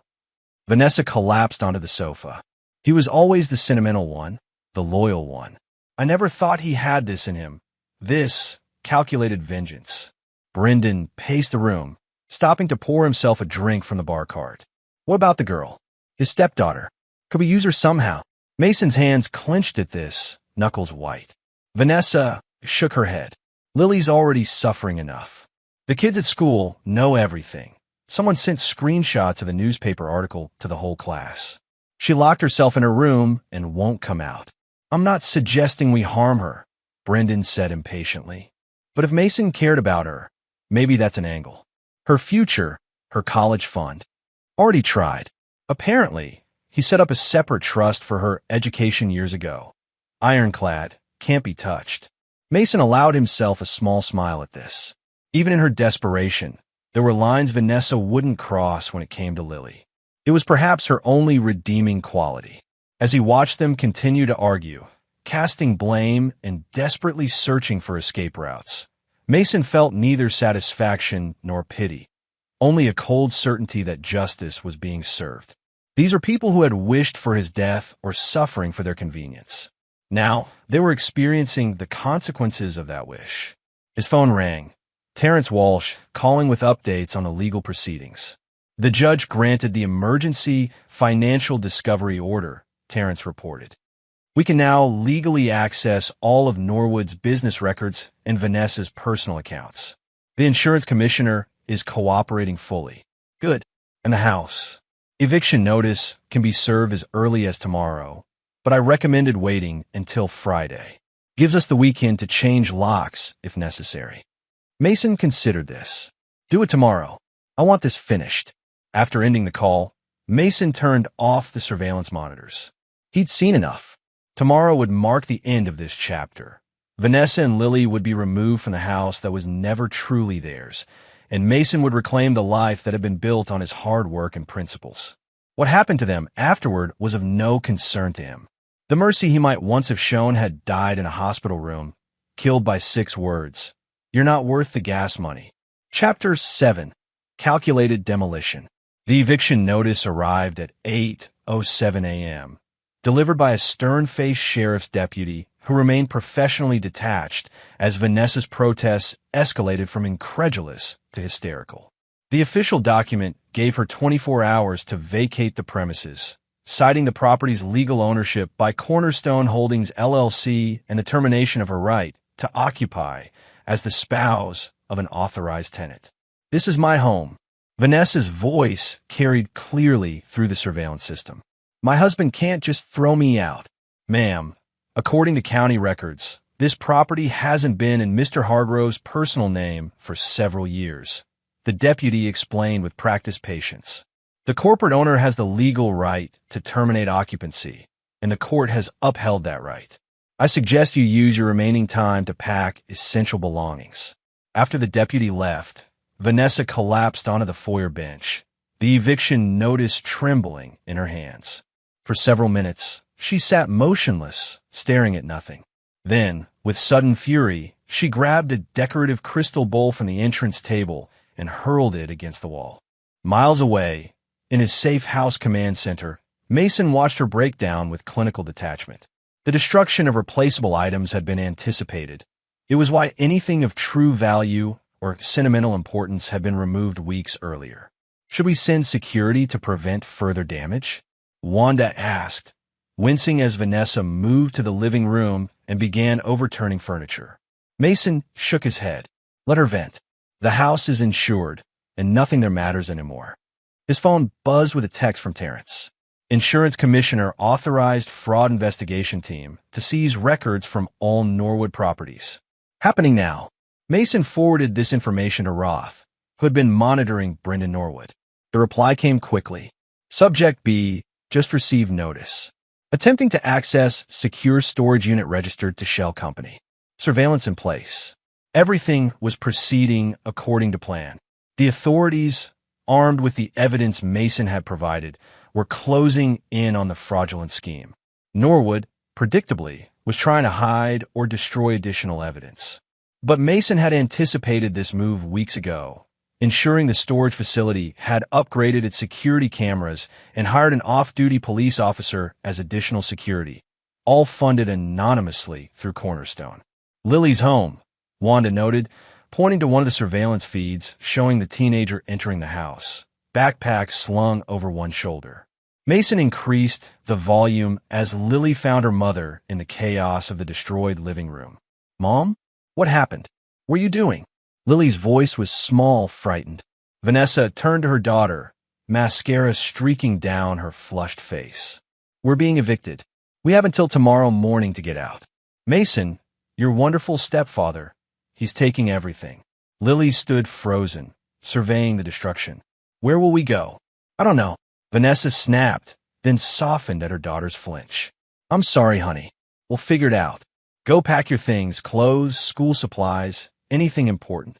Vanessa collapsed onto the sofa. He was always the sentimental one, the loyal one. I never thought he had this in him. This calculated vengeance. Brendan paced the room, stopping to pour himself a drink from the bar cart. What about the girl? His stepdaughter. Could we use her somehow? Mason's hands clenched at this, knuckles white. Vanessa shook her head. Lily's already suffering enough. The kids at school know everything. Someone sent screenshots of the newspaper article to the whole class. She locked herself in her room and won't come out. I'm not suggesting we harm her, Brendan said impatiently. But if Mason cared about her, maybe that's an angle. Her future, her college fund. Already tried. Apparently, he set up a separate trust for her education years ago. Ironclad, can't be touched. Mason allowed himself a small smile at this. Even in her desperation, there were lines Vanessa wouldn't cross when it came to Lily. It was perhaps her only redeeming quality. As he watched them continue to argue, casting blame and desperately searching for escape routes, Mason felt neither satisfaction nor pity, only a cold certainty that justice was being served. These are people who had wished for his death or suffering for their convenience. Now, they were experiencing the consequences of that wish. His phone rang. Terrence Walsh calling with updates on the legal proceedings. The judge granted the emergency financial discovery order, Terrence reported. We can now legally access all of Norwood's business records and Vanessa's personal accounts. The insurance commissioner is cooperating fully. Good. And the house. Eviction notice can be served as early as tomorrow, but I recommended waiting until Friday. Gives us the weekend to change locks if necessary. Mason considered this. Do it tomorrow. I want this finished. After ending the call, Mason turned off the surveillance monitors. He'd seen enough. Tomorrow would mark the end of this chapter. Vanessa and Lily would be removed from the house that was never truly theirs, and Mason would reclaim the life that had been built on his hard work and principles. What happened to them afterward was of no concern to him. The mercy he might once have shown had died in a hospital room, killed by 6 words. You're not worth the gas money. Chapter 7. Calculated Demolition. The eviction notice arrived at 8:07 a.m., delivered by a stern-faced sheriff's deputy who remained professionally detached as Vanessa's protests escalated from incredulous to hysterical. The official document gave her 24 hours to vacate the premises, citing the property's legal ownership by Cornerstone Holdings LLC and the termination of her right to occupy as the spouse of an authorized tenant. This is my home. Vanessa's voice carried clearly through the surveillance system. My husband can't just throw me out. Ma'am, according to county records, this property hasn't been in Mr. Hargrove's personal name for several years. The deputy explained with practiced patience. The corporate owner has the legal right to terminate occupancy, and the court has upheld that right. I suggest you use your remaining time to pack essential belongings. After the deputy left, Vanessa collapsed onto the foyer bench, the eviction notice trembling in her hands. For several minutes, she sat motionless, staring at nothing. Then, with sudden fury, she grabbed a decorative crystal bowl from the entrance table and hurled it against the wall. Miles away, in his safe house command center, Mason watched her break down with clinical detachment. The destruction of replaceable items had been anticipated. It was why anything of true value or sentimental importance had been removed weeks earlier. Should we send security to prevent further damage? Wanda asked, wincing as Vanessa moved to the living room and began overturning furniture. Mason shook his head. Let her vent. The house is insured, and nothing there matters anymore. His phone buzzed with a text from Terrence. Insurance commissioner authorized fraud investigation team to seize records from all Norwood properties. Happening now. Mason forwarded this information to Roth, who had been monitoring Brendan Norwood. The reply came quickly. Subject B, just received notice. Attempting to access secure storage unit registered to Shell Company. Surveillance in place. Everything was proceeding according to plan. The authorities, armed with the evidence Mason had provided, were closing in on the fraudulent scheme. Norwood, predictably, was trying to hide or destroy additional evidence. But Mason had anticipated this move weeks ago, ensuring the storage facility had upgraded its security cameras and hired an off-duty police officer as additional security, all funded anonymously through Cornerstone. Lily's home, Wanda noted, pointing to one of the surveillance feeds showing the teenager entering the house, backpack slung over one shoulder. Mason increased the volume as Lily found her mother in the chaos of the destroyed living room. "Mom? What happened? What are you doing?" Lily's voice was small, frightened. Vanessa turned to her daughter, mascara streaking down her flushed face. "We're being evicted. We have until tomorrow morning to get out. Mason, your wonderful stepfather, he's taking everything." Lily stood frozen, surveying the destruction. "Where will we go?" "I don't know." Vanessa snapped, then softened at her daughter's flinch. "I'm sorry, honey. We'll figure it out. Go pack your things, clothes, school supplies, anything important."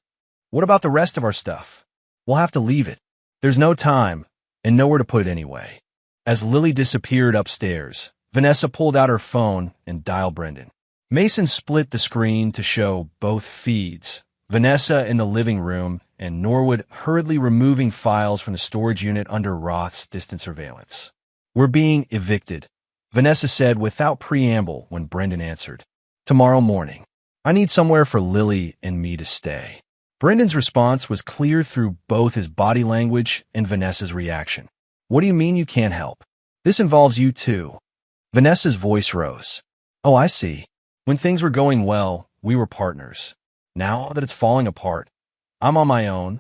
"What about the rest of our stuff?" "We'll have to leave it. There's no time, and nowhere to put it anyway." As Lily disappeared upstairs, Vanessa pulled out her phone and dialed Brendan. Mason split the screen to show both feeds, Vanessa in the living room and Norwood hurriedly removing files from the storage unit under Roth's distant surveillance. "We're being evicted," Vanessa said without preamble when Brendan answered. "Tomorrow morning. I need somewhere for Lily and me to stay." Brendan's response was clear through both his body language and Vanessa's reaction. "What do you mean you can't help? This involves you too." Vanessa's voice rose. "Oh, I see. When things were going well, we were partners. Now that it's falling apart, I'm on my own."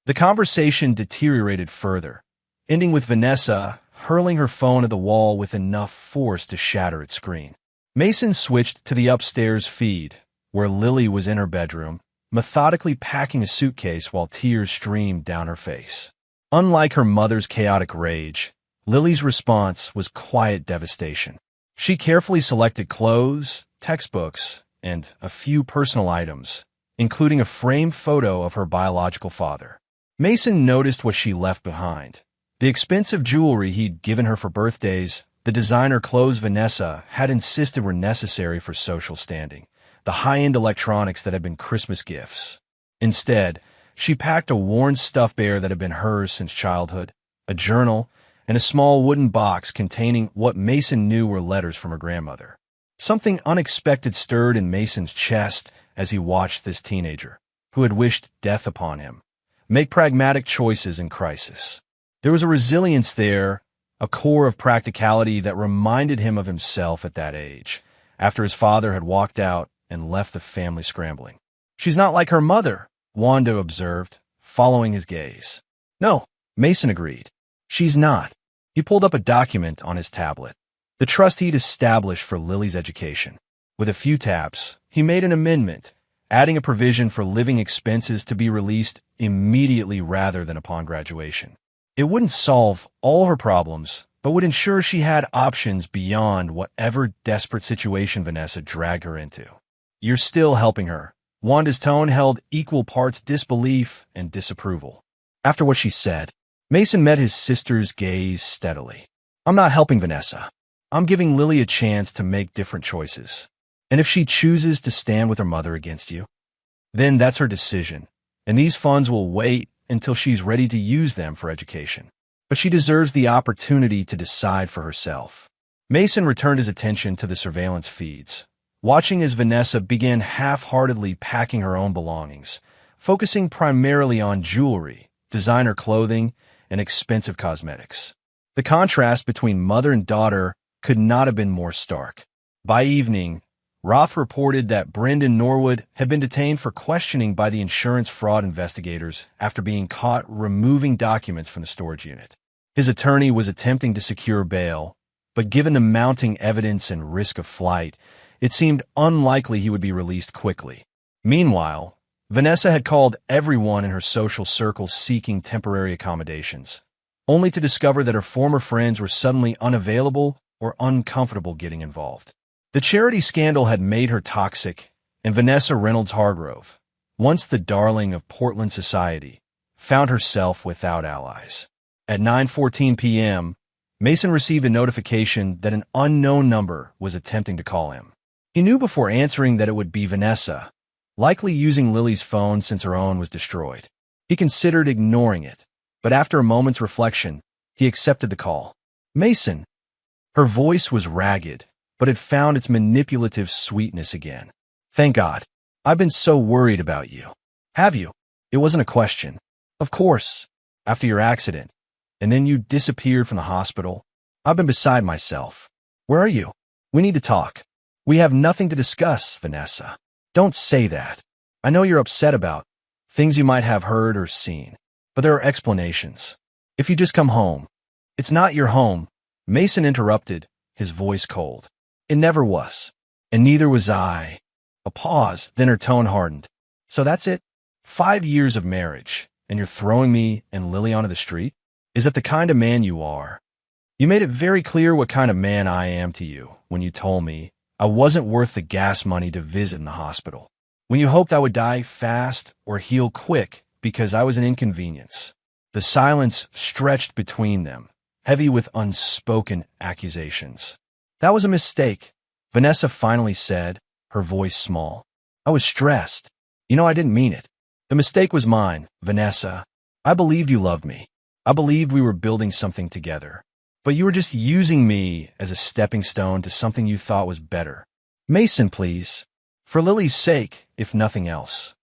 The conversation deteriorated further, ending with Vanessa hurling her phone at the wall with enough force to shatter its screen. Mason switched to the upstairs feed, where Lily was in her bedroom, methodically packing a suitcase while tears streamed down her face. Unlike her mother's chaotic rage, Lily's response was quiet devastation. She carefully selected clothes, textbooks, and a few personal items, including a framed photo of her biological father. Mason noticed what she left behind. The expensive jewelry he'd given her for birthdays, the designer clothes Vanessa had insisted were necessary for social standing, the high-end electronics that had been Christmas gifts. Instead, she packed a worn stuffed bear that had been hers since childhood, a journal, and a small wooden box containing what Mason knew were letters from her grandmother. Something unexpected stirred in Mason's chest as he watched this teenager, who had wished death upon him, make pragmatic choices in crisis. There was a resilience there, a core of practicality that reminded him of himself at that age, after his father had walked out and left the family scrambling. "She's not like her mother," Wanda observed, following his gaze. "No," Mason agreed. "She's not." He pulled up a document on his tablet, the trust he'd established for Lily's education. With a few taps, he made an amendment, adding a provision for living expenses to be released immediately rather than upon graduation. It wouldn't solve all her problems, but would ensure she had options beyond whatever desperate situation Vanessa dragged her into. "You're still helping her." Wanda's tone held equal parts disbelief and disapproval. After what she said, Mason met his sister's gaze steadily. "I'm not helping Vanessa. I'm giving Lily a chance to make different choices. And if she chooses to stand with her mother against you, then that's her decision, and these funds will wait until she's ready to use them for education. But she deserves the opportunity to decide for herself." Mason returned his attention to the surveillance feeds, watching as Vanessa began half-heartedly packing her own belongings, focusing primarily on jewelry, designer clothing, and expensive cosmetics. The contrast between mother and daughter could not have been more stark. By evening, Roth reported that Brendan Norwood had been detained for questioning by the insurance fraud investigators after being caught removing documents from the storage unit. His attorney was attempting to secure bail, but given the mounting evidence and risk of flight, it seemed unlikely he would be released quickly. Meanwhile, Vanessa had called everyone in her social circle seeking temporary accommodations, only to discover that her former friends were suddenly unavailable or uncomfortable getting involved. The charity scandal had made her toxic, and Vanessa Reynolds Hargrove, once the darling of Portland society, found herself without allies. At 9:14 p.m., Mason received a notification that an unknown number was attempting to call him. He knew before answering that it would be Vanessa, likely using Lily's phone since her own was destroyed. He considered ignoring it, but after a moment's reflection, he accepted the call. Mason. Her voice was ragged, but it found its manipulative sweetness again. Thank God. I've been so worried about you. Have you? It wasn't a question. Of course. After your accident. And then you disappeared from the hospital. I've been beside myself. Where are you? We need to talk. We have nothing to discuss, Vanessa. Don't say that. I know you're upset about things you might have heard or seen, but there are explanations. If you just come home. It's not your home, Mason interrupted, his voice cold. It never was. And neither was I. A pause, then her tone hardened. So that's it? 5 years of marriage, and you're throwing me and Lily onto the street? Is that the kind of man you are? You made it very clear what kind of man I am to you when you told me I wasn't worth the gas money to visit in the hospital. When you hoped I would die fast or heal quick because I was an inconvenience. The silence stretched between them, heavy with unspoken accusations. That was a mistake, Vanessa finally said, her voice small. I was stressed. You know, I didn't mean it. The mistake was mine, Vanessa. I believed you loved me. I believed we were building something together. But you were just using me as a stepping stone to something you thought was better. Mason, please. For Lily's sake, if nothing else.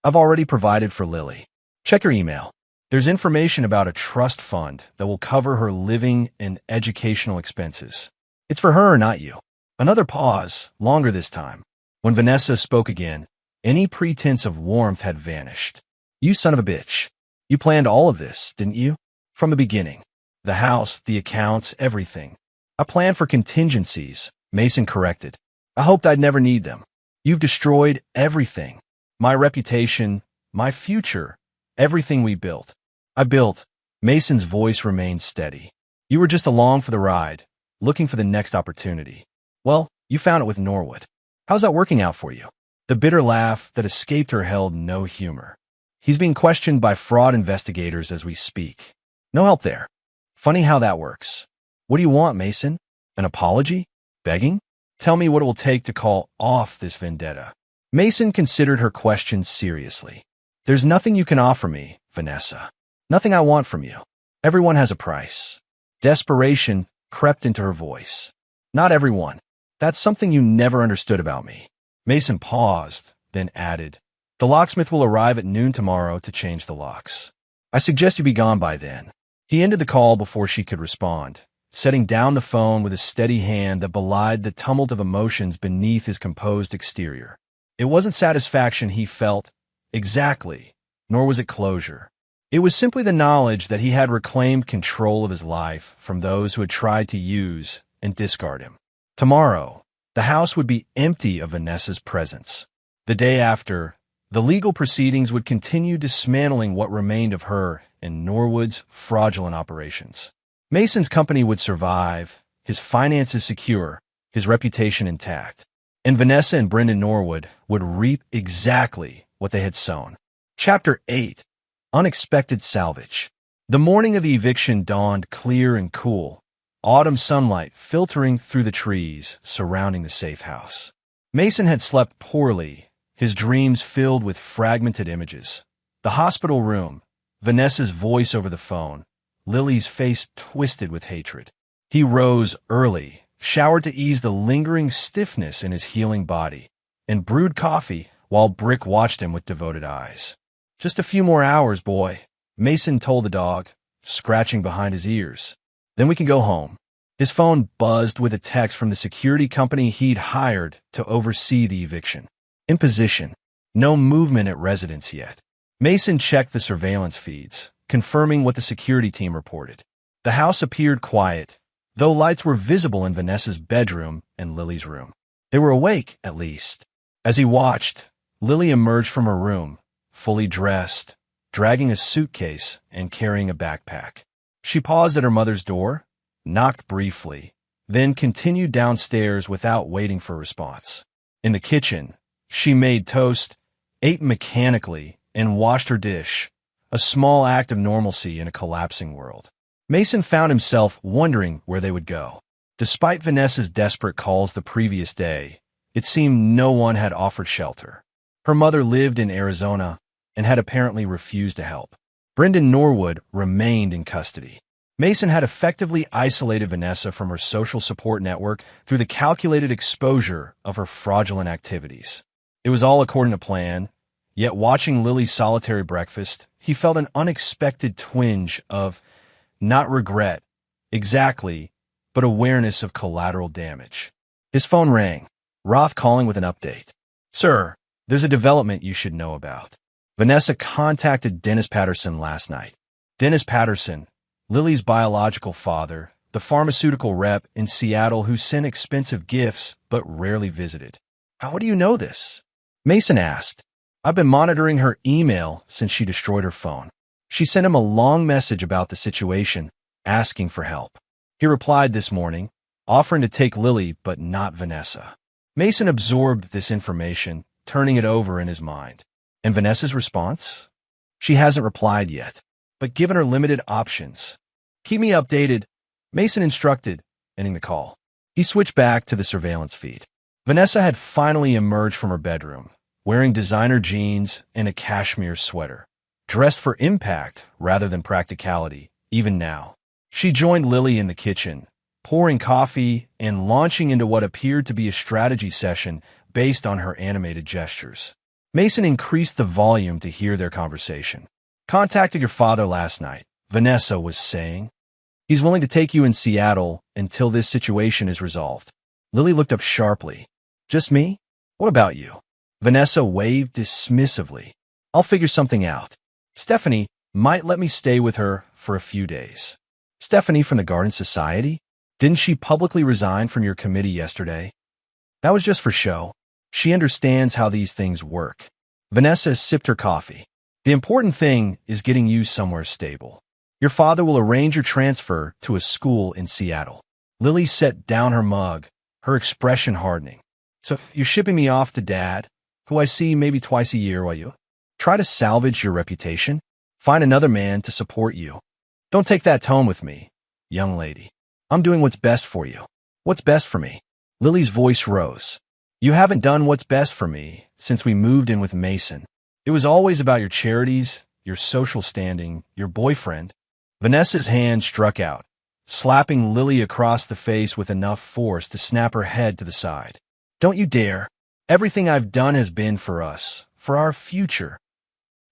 I've already provided for Lily. Check your email. There's information about a trust fund that will cover her living and educational expenses. It's for her, not you. Another pause, longer this time. When Vanessa spoke again, any pretense of warmth had vanished. You son of a bitch. You planned all of this, didn't you? From the beginning. The house, the accounts, everything. I planned for contingencies, Mason corrected. I hoped I'd never need them. You've destroyed everything. My reputation, my future, everything we built. I built. Mason's voice remained steady. You were just along for the ride, looking for the next opportunity. Well, you found it with Norwood. How's that working out for you? The bitter laugh that escaped her held no humor. He's being questioned by fraud investigators as we speak. No help there. Funny how that works. What do you want, Mason? An apology? Begging? Tell me what it will take to call off this vendetta. Mason considered her question seriously. There's nothing you can offer me, Vanessa. Nothing I want from you. Everyone has a price. Desperation crept into her voice. Not everyone. That's something you never understood about me. Mason paused, then added, The locksmith will arrive at noon tomorrow to change the locks. I suggest you be gone by then. He ended the call before she could respond, setting down the phone with a steady hand that belied the tumult of emotions beneath his composed exterior. It wasn't satisfaction he felt, exactly, nor was it closure. It was simply the knowledge that he had reclaimed control of his life from those who had tried to use and discard him. Tomorrow, the house would be empty of Vanessa's presence. The day after, the legal proceedings would continue dismantling what remained of her and Norwood's fraudulent operations. Mason's company would survive, his finances secure, his reputation intact, and Vanessa and Brendan Norwood would reap exactly what they had sown. Chapter 8. Unexpected Salvage. The morning of the eviction dawned clear and cool, autumn sunlight filtering through the trees surrounding the safe house. Mason had slept poorly, his dreams filled with fragmented images. The hospital room, Vanessa's voice over the phone, Lily's face twisted with hatred. He rose early, showered to ease the lingering stiffness in his healing body, and brewed coffee while Brick watched him with devoted eyes. Just a few more hours, boy, Mason told the dog, scratching behind his ears. Then we can go home. His phone buzzed with a text from the security company he'd hired to oversee the eviction. In position. No movement at residence yet. Mason checked the surveillance feeds, confirming what the security team reported. The house appeared quiet, though lights were visible in Vanessa's bedroom and Lily's room. They were awake, at least. As he watched, Lily emerged from her room, fully dressed, dragging a suitcase and carrying a backpack. She paused at her mother's door, knocked briefly, then continued downstairs without waiting for a response. In the kitchen, she made toast, ate mechanically, and washed her dish, a small act of normalcy in a collapsing world. Mason found himself wondering where they would go. Despite Vanessa's desperate calls the previous day, it seemed no one had offered shelter. Her mother lived in Arizona and had apparently refused to help. Brendan Norwood remained in custody. Mason had effectively isolated Vanessa from her social support network through the calculated exposure of her fraudulent activities. It was all according to plan, yet watching Lily's solitary breakfast, he felt an unexpected twinge of, not regret, exactly, but awareness of collateral damage. His phone rang, Roth calling with an update. "Sir, there's a development you should know about. Vanessa contacted Dennis Patterson last night. Dennis Patterson, Lily's biological father, the pharmaceutical rep in Seattle who sent expensive gifts but rarely visited." "How do you know this?" Mason asked. "I've been monitoring her email since she destroyed her phone. She sent him a long message about the situation, asking for help. He replied this morning, offering to take Lily but not Vanessa." Mason absorbed this information, turning it over in his mind. And Vanessa's response? She hasn't replied yet, but given her limited options. "Keep me updated," Mason instructed, ending the call. He switched back to the surveillance feed. Vanessa had finally emerged from her bedroom, wearing designer jeans and a cashmere sweater, dressed for impact rather than practicality, even now. She joined Lily in the kitchen, pouring coffee and launching into what appeared to be a strategy session based on her animated gestures. Mason increased the volume to hear their conversation. "Contacted your father last night," Vanessa was saying. "He's willing to take you in Seattle until this situation is resolved." Lily looked up sharply. "Just me? What about you?" Vanessa waved dismissively. "I'll figure something out. Stephanie might let me stay with her for a few days." "Stephanie from the Garden Society? Didn't she publicly resign from your committee yesterday?" "That was just for show. She understands how these things work." Vanessa sipped her coffee. "The important thing is getting you somewhere stable. Your father will arrange your transfer to a school in Seattle." Lily set down her mug, her expression hardening. "So you're shipping me off to Dad, who I see maybe twice a year while you try to salvage your reputation? Find another man to support you. Don't take that tone with me, young lady. I'm doing what's best for you." "What's best for me?" Lily's voice rose. "You haven't done what's best for me since we moved in with Mason. It was always about your charities, your social standing, your boyfriend." Vanessa's hand struck out, slapping Lily across the face with enough force to snap her head to the side. "Don't you dare. Everything I've done has been for us, for our future."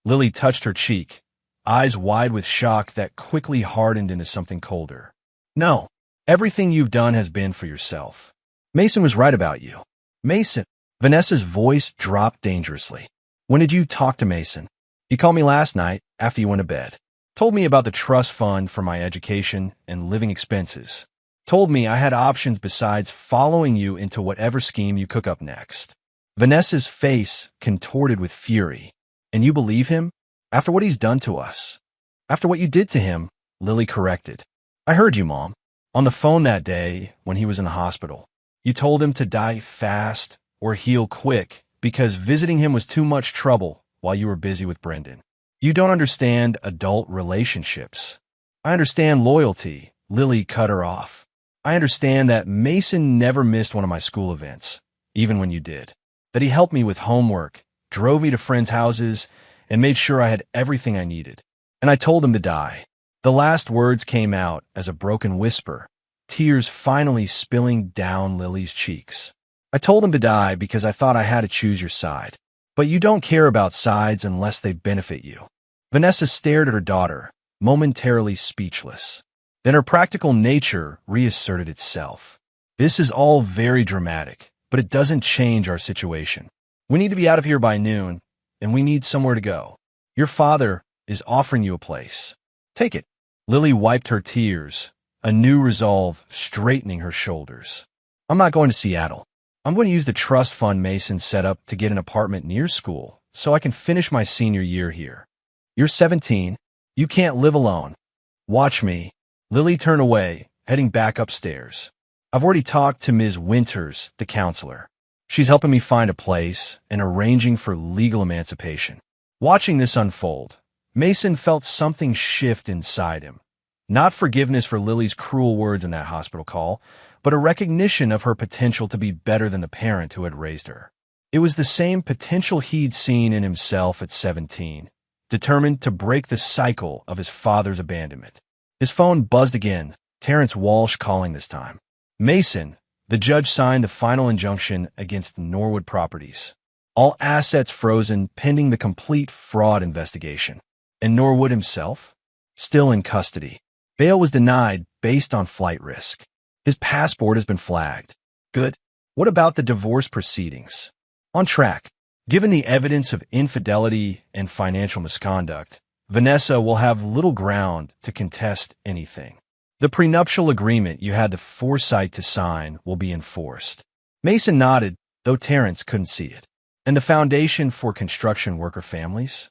Lily touched her cheek, eyes wide with shock that quickly hardened into something colder. "No, everything you've done has been for yourself. Mason was right about you." "Mason?" Vanessa's voice dropped dangerously. "When did you talk to Mason?" "He called me last night after you went to bed. Told me about the trust fund for my education and living expenses. Told me I had options besides following you into whatever scheme you cook up next." Vanessa's face contorted with fury. "And you believe him? After what he's done to us?" "After what you did to him," Lily corrected. "I heard you, Mom. On the phone that day when he was in the hospital. You told him to die fast or heal quick because visiting him was too much trouble while you were busy with Brendan. You don't understand adult relationships." "I understand loyalty," Lily cut her off. "I understand that Mason never missed one of my school events, even when you did. That he helped me with homework, drove me to friends' houses, and made sure I had everything I needed. And I told him to die." The last words came out as a broken whisper, tears finally spilling down Lily's cheeks. "I told him to die because I thought I had to choose your side. But you don't care about sides unless they benefit you." Vanessa stared at her daughter, momentarily speechless. Then her practical nature reasserted itself. "This is all very dramatic, but it doesn't change our situation. We need to be out of here by noon, and we need somewhere to go. Your father is offering you a place. Take it." Lily wiped her tears, a new resolve straightening her shoulders. I'm not going to Seattle. I'm going to use the trust fund Mason set up to get an apartment near school so I can finish my senior year here. You're 17. You can't live alone. Watch me. Lily turned away, heading back upstairs. I've already talked to Ms. Winters, the counselor. She's helping me find a place and arranging for legal emancipation. Watching this unfold, Mason felt something shift inside him. Not forgiveness for Lily's cruel words in that hospital call, but a recognition of her potential to be better than the parent who had raised her. It was the same potential he'd seen in himself at 17, determined to break the cycle of his father's abandonment. His phone buzzed again, Terrence Walsh calling this time. Mason, the judge signed the final injunction against Norwood Properties. All assets frozen pending the complete fraud investigation. And Norwood himself? Still in custody. Bail was denied based on flight risk. His passport has been flagged. Good. What about the divorce proceedings? On track. Given the evidence of infidelity and financial misconduct, Vanessa will have little ground to contest anything. The prenuptial agreement you had the foresight to sign will be enforced. Mason nodded, though Terrence couldn't see it. And the foundation for construction worker families?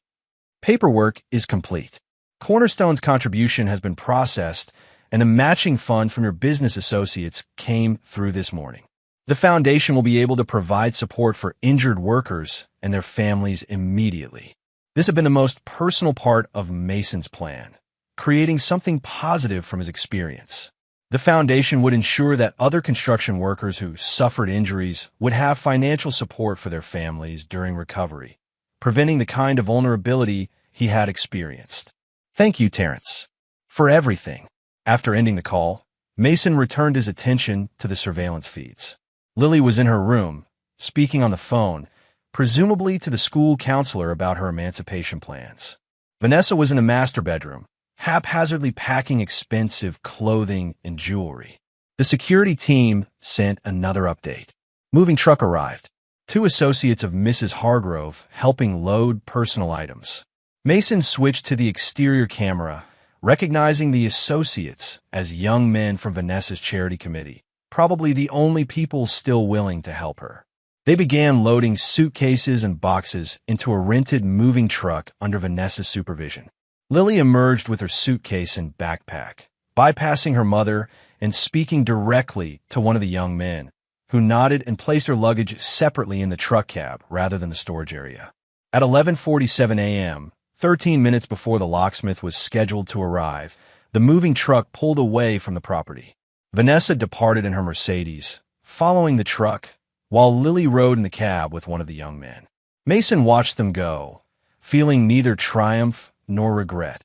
Paperwork is complete. Cornerstone's contribution has been processed, and a matching fund from your business associates came through this morning. The foundation will be able to provide support for injured workers and their families immediately. This had been the most personal part of Mason's plan, creating something positive from his experience. The foundation would ensure that other construction workers who suffered injuries would have financial support for their families during recovery, preventing the kind of vulnerability he had experienced. Thank you, Terrence, for everything. After ending the call, Mason returned his attention to the surveillance feeds. Lily was in her room, speaking on the phone, presumably to the school counselor about her emancipation plans. Vanessa was in the master bedroom, haphazardly packing expensive clothing and jewelry. The security team sent another update. Moving truck arrived. 2 associates of Mrs. Hargrove helping load personal items. Mason switched to the exterior camera, recognizing the associates as young men from Vanessa's charity committee, probably the only people still willing to help her. They began loading suitcases and boxes into a rented moving truck under Vanessa's supervision. Lily emerged with her suitcase and backpack, bypassing her mother and speaking directly to one of the young men, who nodded and placed her luggage separately in the truck cab rather than the storage area. At 11:47 a.m., 13 minutes before the locksmith was scheduled to arrive, the moving truck pulled away from the property. Vanessa departed in her Mercedes, following the truck, while Lily rode in the cab with one of the young men. Mason watched them go, feeling neither triumph nor regret,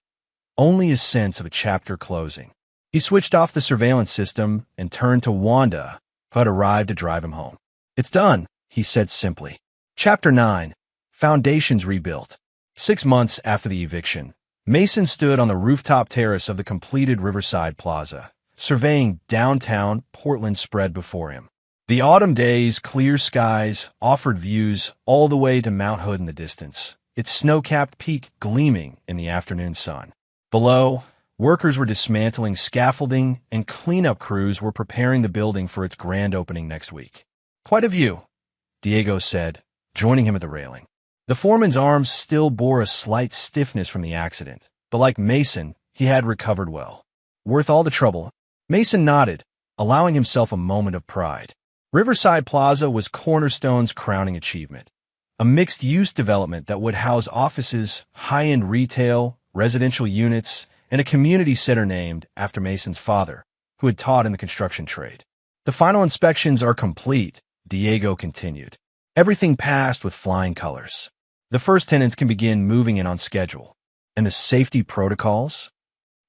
only a sense of a chapter closing. He switched off the surveillance system and turned to Wanda, who had arrived to drive him home. It's done, he said simply. Chapter 9. Foundations Rebuilt. 6 months after the eviction, Mason stood on the rooftop terrace of the completed Riverside Plaza, surveying downtown Portland spread before him. The autumn days, clear skies, offered views all the way to Mount Hood in the distance, its snow-capped peak gleaming in the afternoon sun. Below, workers were dismantling scaffolding and cleanup crews were preparing the building for its grand opening next week. Quite a view, Diego said, joining him at the railing. The foreman's arms still bore a slight stiffness from the accident, but like Mason, he had recovered well. Worth all the trouble. Mason nodded, allowing himself a moment of pride. Riverside Plaza was Cornerstone's crowning achievement, a mixed-use development that would house offices, high-end retail, residential units, and a community center named after Mason's father, who had taught in the construction trade. The final inspections are complete, Diego continued. Everything passed with flying colors. The first tenants can begin moving in on schedule, and the safety protocols?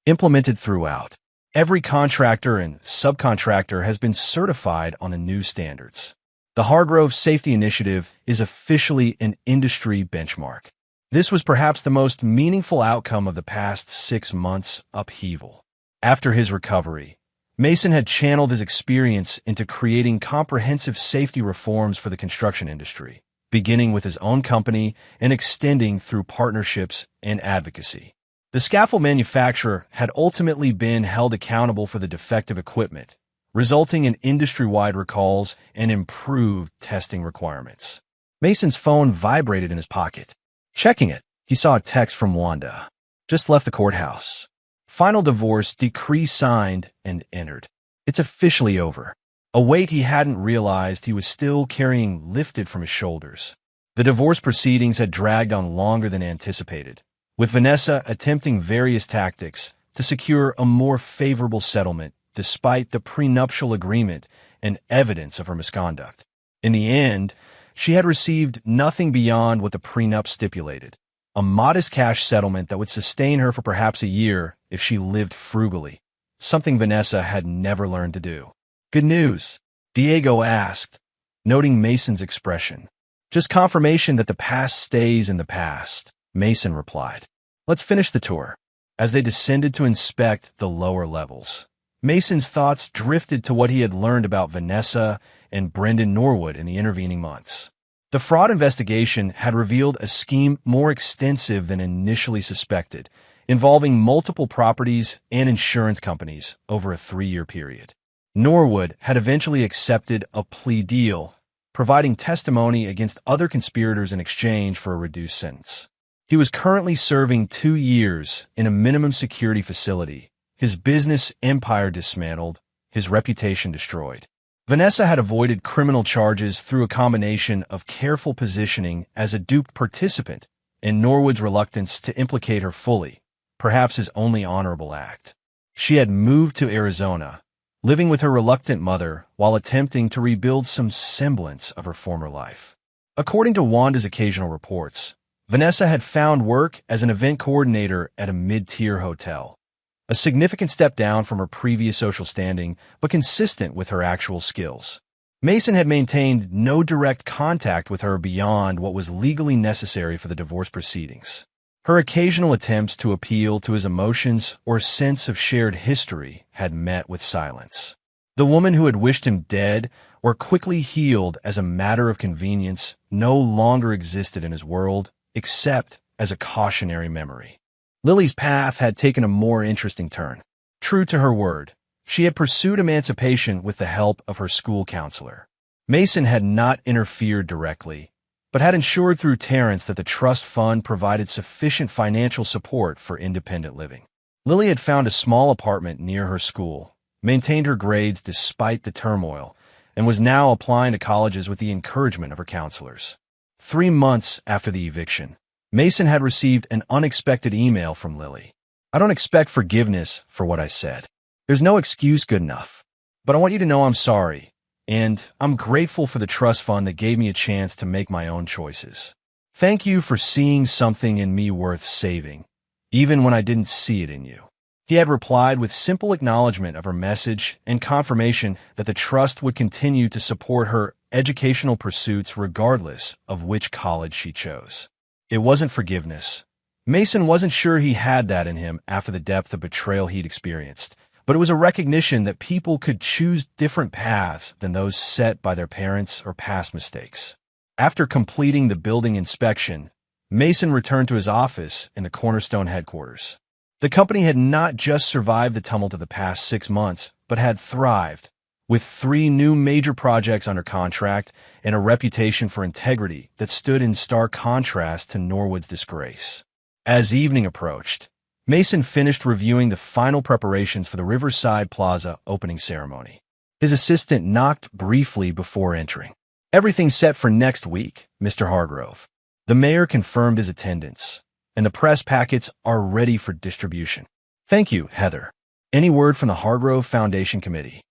Implemented throughout. Every contractor and subcontractor has been certified on the new standards. The Hargrove Safety Initiative is officially an industry benchmark. This was perhaps the most meaningful outcome of the past 6 months' upheaval. After his recovery, Mason had channeled his experience into creating comprehensive safety reforms for the construction industry, beginning with his own company and extending through partnerships and advocacy. The scaffold manufacturer had ultimately been held accountable for the defective equipment, resulting in industry-wide recalls and improved testing requirements. Mason's phone vibrated in his pocket. Checking it, he saw a text from Wanda. Just left the courthouse. Final divorce decree signed and entered. It's officially over. A weight he hadn't realized he was still carrying lifted from his shoulders. The divorce proceedings had dragged on longer than anticipated, with Vanessa attempting various tactics to secure a more favorable settlement despite the prenuptial agreement and evidence of her misconduct. In the end, she had received nothing beyond what the prenup stipulated, a modest cash settlement that would sustain her for perhaps a year if she lived frugally, something Vanessa had never learned to do. Good news, Diego asked, noting Mason's expression. Just confirmation that the past stays in the past, Mason replied. Let's finish the tour. As they descended to inspect the lower levels, Mason's thoughts drifted to what he had learned about Vanessa and Brendan Norwood in the intervening months. The fraud investigation had revealed a scheme more extensive than initially suspected, involving multiple properties and insurance companies over a 3-year period. Norwood had eventually accepted a plea deal, providing testimony against other conspirators in exchange for a reduced sentence. He was currently serving 2 years in a minimum security facility, his business empire dismantled, his reputation destroyed. Vanessa had avoided criminal charges through a combination of careful positioning as a duped participant and Norwood's reluctance to implicate her fully, perhaps his only honorable act. She had moved to Arizona, living with her reluctant mother while attempting to rebuild some semblance of her former life. According to Wanda's occasional reports, Vanessa had found work as an event coordinator at a mid-tier hotel, a significant step down from her previous social standing, but consistent with her actual skills. Mason had maintained no direct contact with her beyond what was legally necessary for the divorce proceedings. Her occasional attempts to appeal to his emotions or sense of shared history had met with silence. The woman who had wished him dead or quickly healed as a matter of convenience no longer existed in his world, except as a cautionary memory. Lily's path had taken a more interesting turn. True to her word, she had pursued emancipation with the help of her school counselor. Mason had not interfered directly, but had ensured through Terrence that the trust fund provided sufficient financial support for independent living. Lily had found a small apartment near her school, maintained her grades despite the turmoil, and was now applying to colleges with the encouragement of her counselors. 3 months after the eviction, Mason had received an unexpected email from Lily. I don't expect forgiveness for what I said. There's no excuse good enough. But I want you to know I'm sorry, and I'm grateful for the trust fund that gave me a chance to make my own choices. Thank you for seeing something in me worth saving, even when I didn't see it in you. He had replied with simple acknowledgement of her message and confirmation that the trust would continue to support her educational pursuits regardless of which college she chose. It wasn't forgiveness. Mason wasn't sure he had that in him after the depth of betrayal he'd experienced, but it was a recognition that people could choose different paths than those set by their parents or past mistakes. After completing the building inspection, Mason returned to his office in the Cornerstone headquarters. The company had not just survived the tumult of the past 6 months, but had thrived, with 3 new major projects under contract and a reputation for integrity that stood in stark contrast to Norwood's disgrace. As evening approached, Mason finished reviewing the final preparations for the Riverside Plaza opening ceremony. His assistant knocked briefly before entering. Everything set for next week, Mr. Hargrove. The mayor confirmed his attendance, and the press packets are ready for distribution. Thank you, Heather. Any word from the Hargrove Foundation Committee?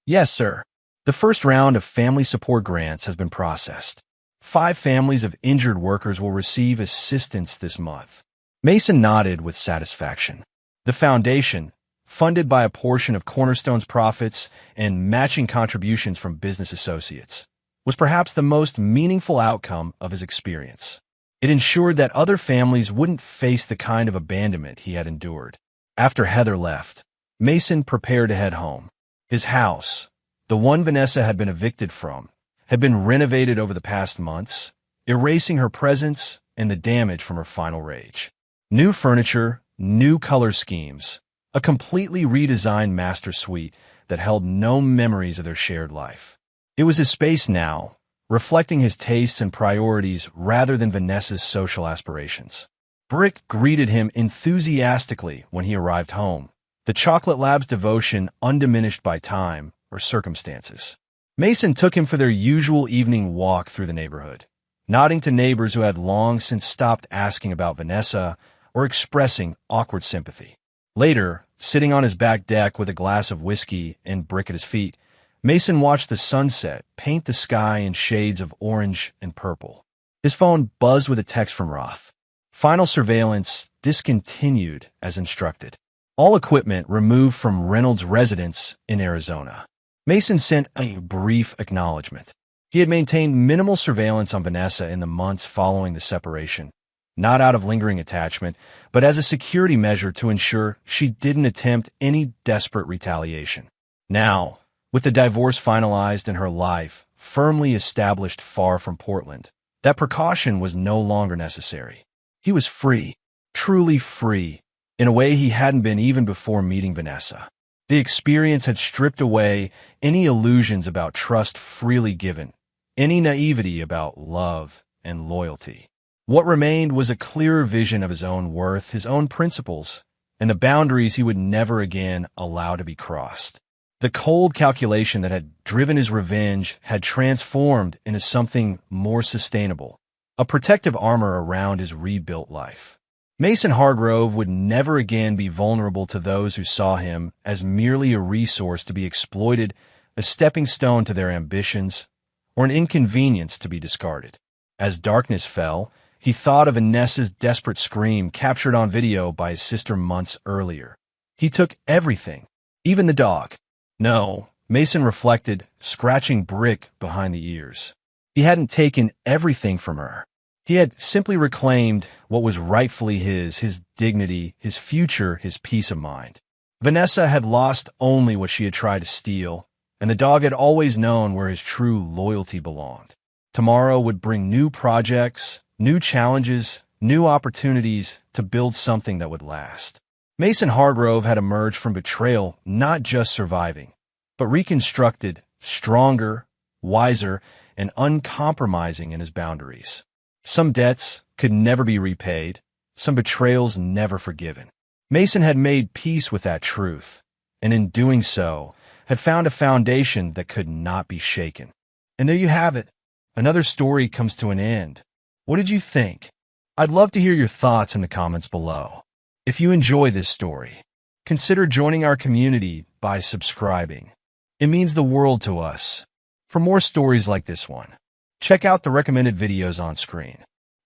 Yes, sir. The first round of family support grants has been processed. 5 families of injured workers will receive assistance this month. Mason nodded with satisfaction. The foundation, funded by a portion of Cornerstone's profits and matching contributions from business associates, was perhaps the most meaningful outcome of his experience. It ensured that other families wouldn't face the kind of abandonment he had endured. After Heather left, Mason prepared to head home. His house, the one Vanessa had been evicted from, had been renovated over the past months, erasing her presence and the damage from her final rage. New furniture, new color schemes, a completely redesigned master suite that held no memories of their shared life. It was his space now, reflecting his tastes and priorities rather than Vanessa's social aspirations. Brick greeted him enthusiastically when he arrived home, the Chocolate Lab's devotion undiminished by time or circumstances. Mason took him for their usual evening walk through the neighborhood, nodding to neighbors who had long since stopped asking about Vanessa or expressing awkward sympathy. Later, sitting on his back deck with a glass of whiskey and Brick at his feet, Mason watched the sunset paint the sky in shades of orange and purple. His phone buzzed with a text from Roth. Final surveillance discontinued as instructed. All equipment removed from Reynolds' residence in Arizona. Mason sent a brief acknowledgement. He had maintained minimal surveillance on Vanessa in the months following the separation, not out of lingering attachment, but as a security measure to ensure she didn't attempt any desperate retaliation. Now, with the divorce finalized and her life firmly established far from Portland, that precaution was no longer necessary. He was free, truly free, in a way he hadn't been even before meeting Vanessa. The experience had stripped away any illusions about trust freely given, any naivety about love and loyalty. What remained was a clearer vision of his own worth, his own principles, and the boundaries he would never again allow to be crossed. The cold calculation that had driven his revenge had transformed into something more sustainable, a protective armor around his rebuilt life. Mason Hargrove would never again be vulnerable to those who saw him as merely a resource to be exploited, a stepping stone to their ambitions, or an inconvenience to be discarded. As darkness fell, he thought of Vanessa's desperate scream captured on video by his sister months earlier. He took everything, even the dog. No, Mason reflected, scratching Brick behind the ears. He hadn't taken everything from her. He had simply reclaimed what was rightfully his dignity, his future, his peace of mind. Vanessa had lost only what she had tried to steal, and the dog had always known where his true loyalty belonged. Tomorrow would bring new projects, new challenges, new opportunities to build something that would last. Mason Hargrove had emerged from betrayal not just surviving, but reconstructed, stronger, wiser, and uncompromising in his boundaries. Some debts could never be repaid, some betrayals never forgiven. Mason had made peace with that truth, and in doing so, had found a foundation that could not be shaken. And there you have it. Another story comes to an end. What did you think? I'd love to hear your thoughts in the comments below. If you enjoy this story, consider joining our community by subscribing. It means the world to us. For more stories like this one, check out the recommended videos on screen,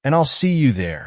and I'll see you there.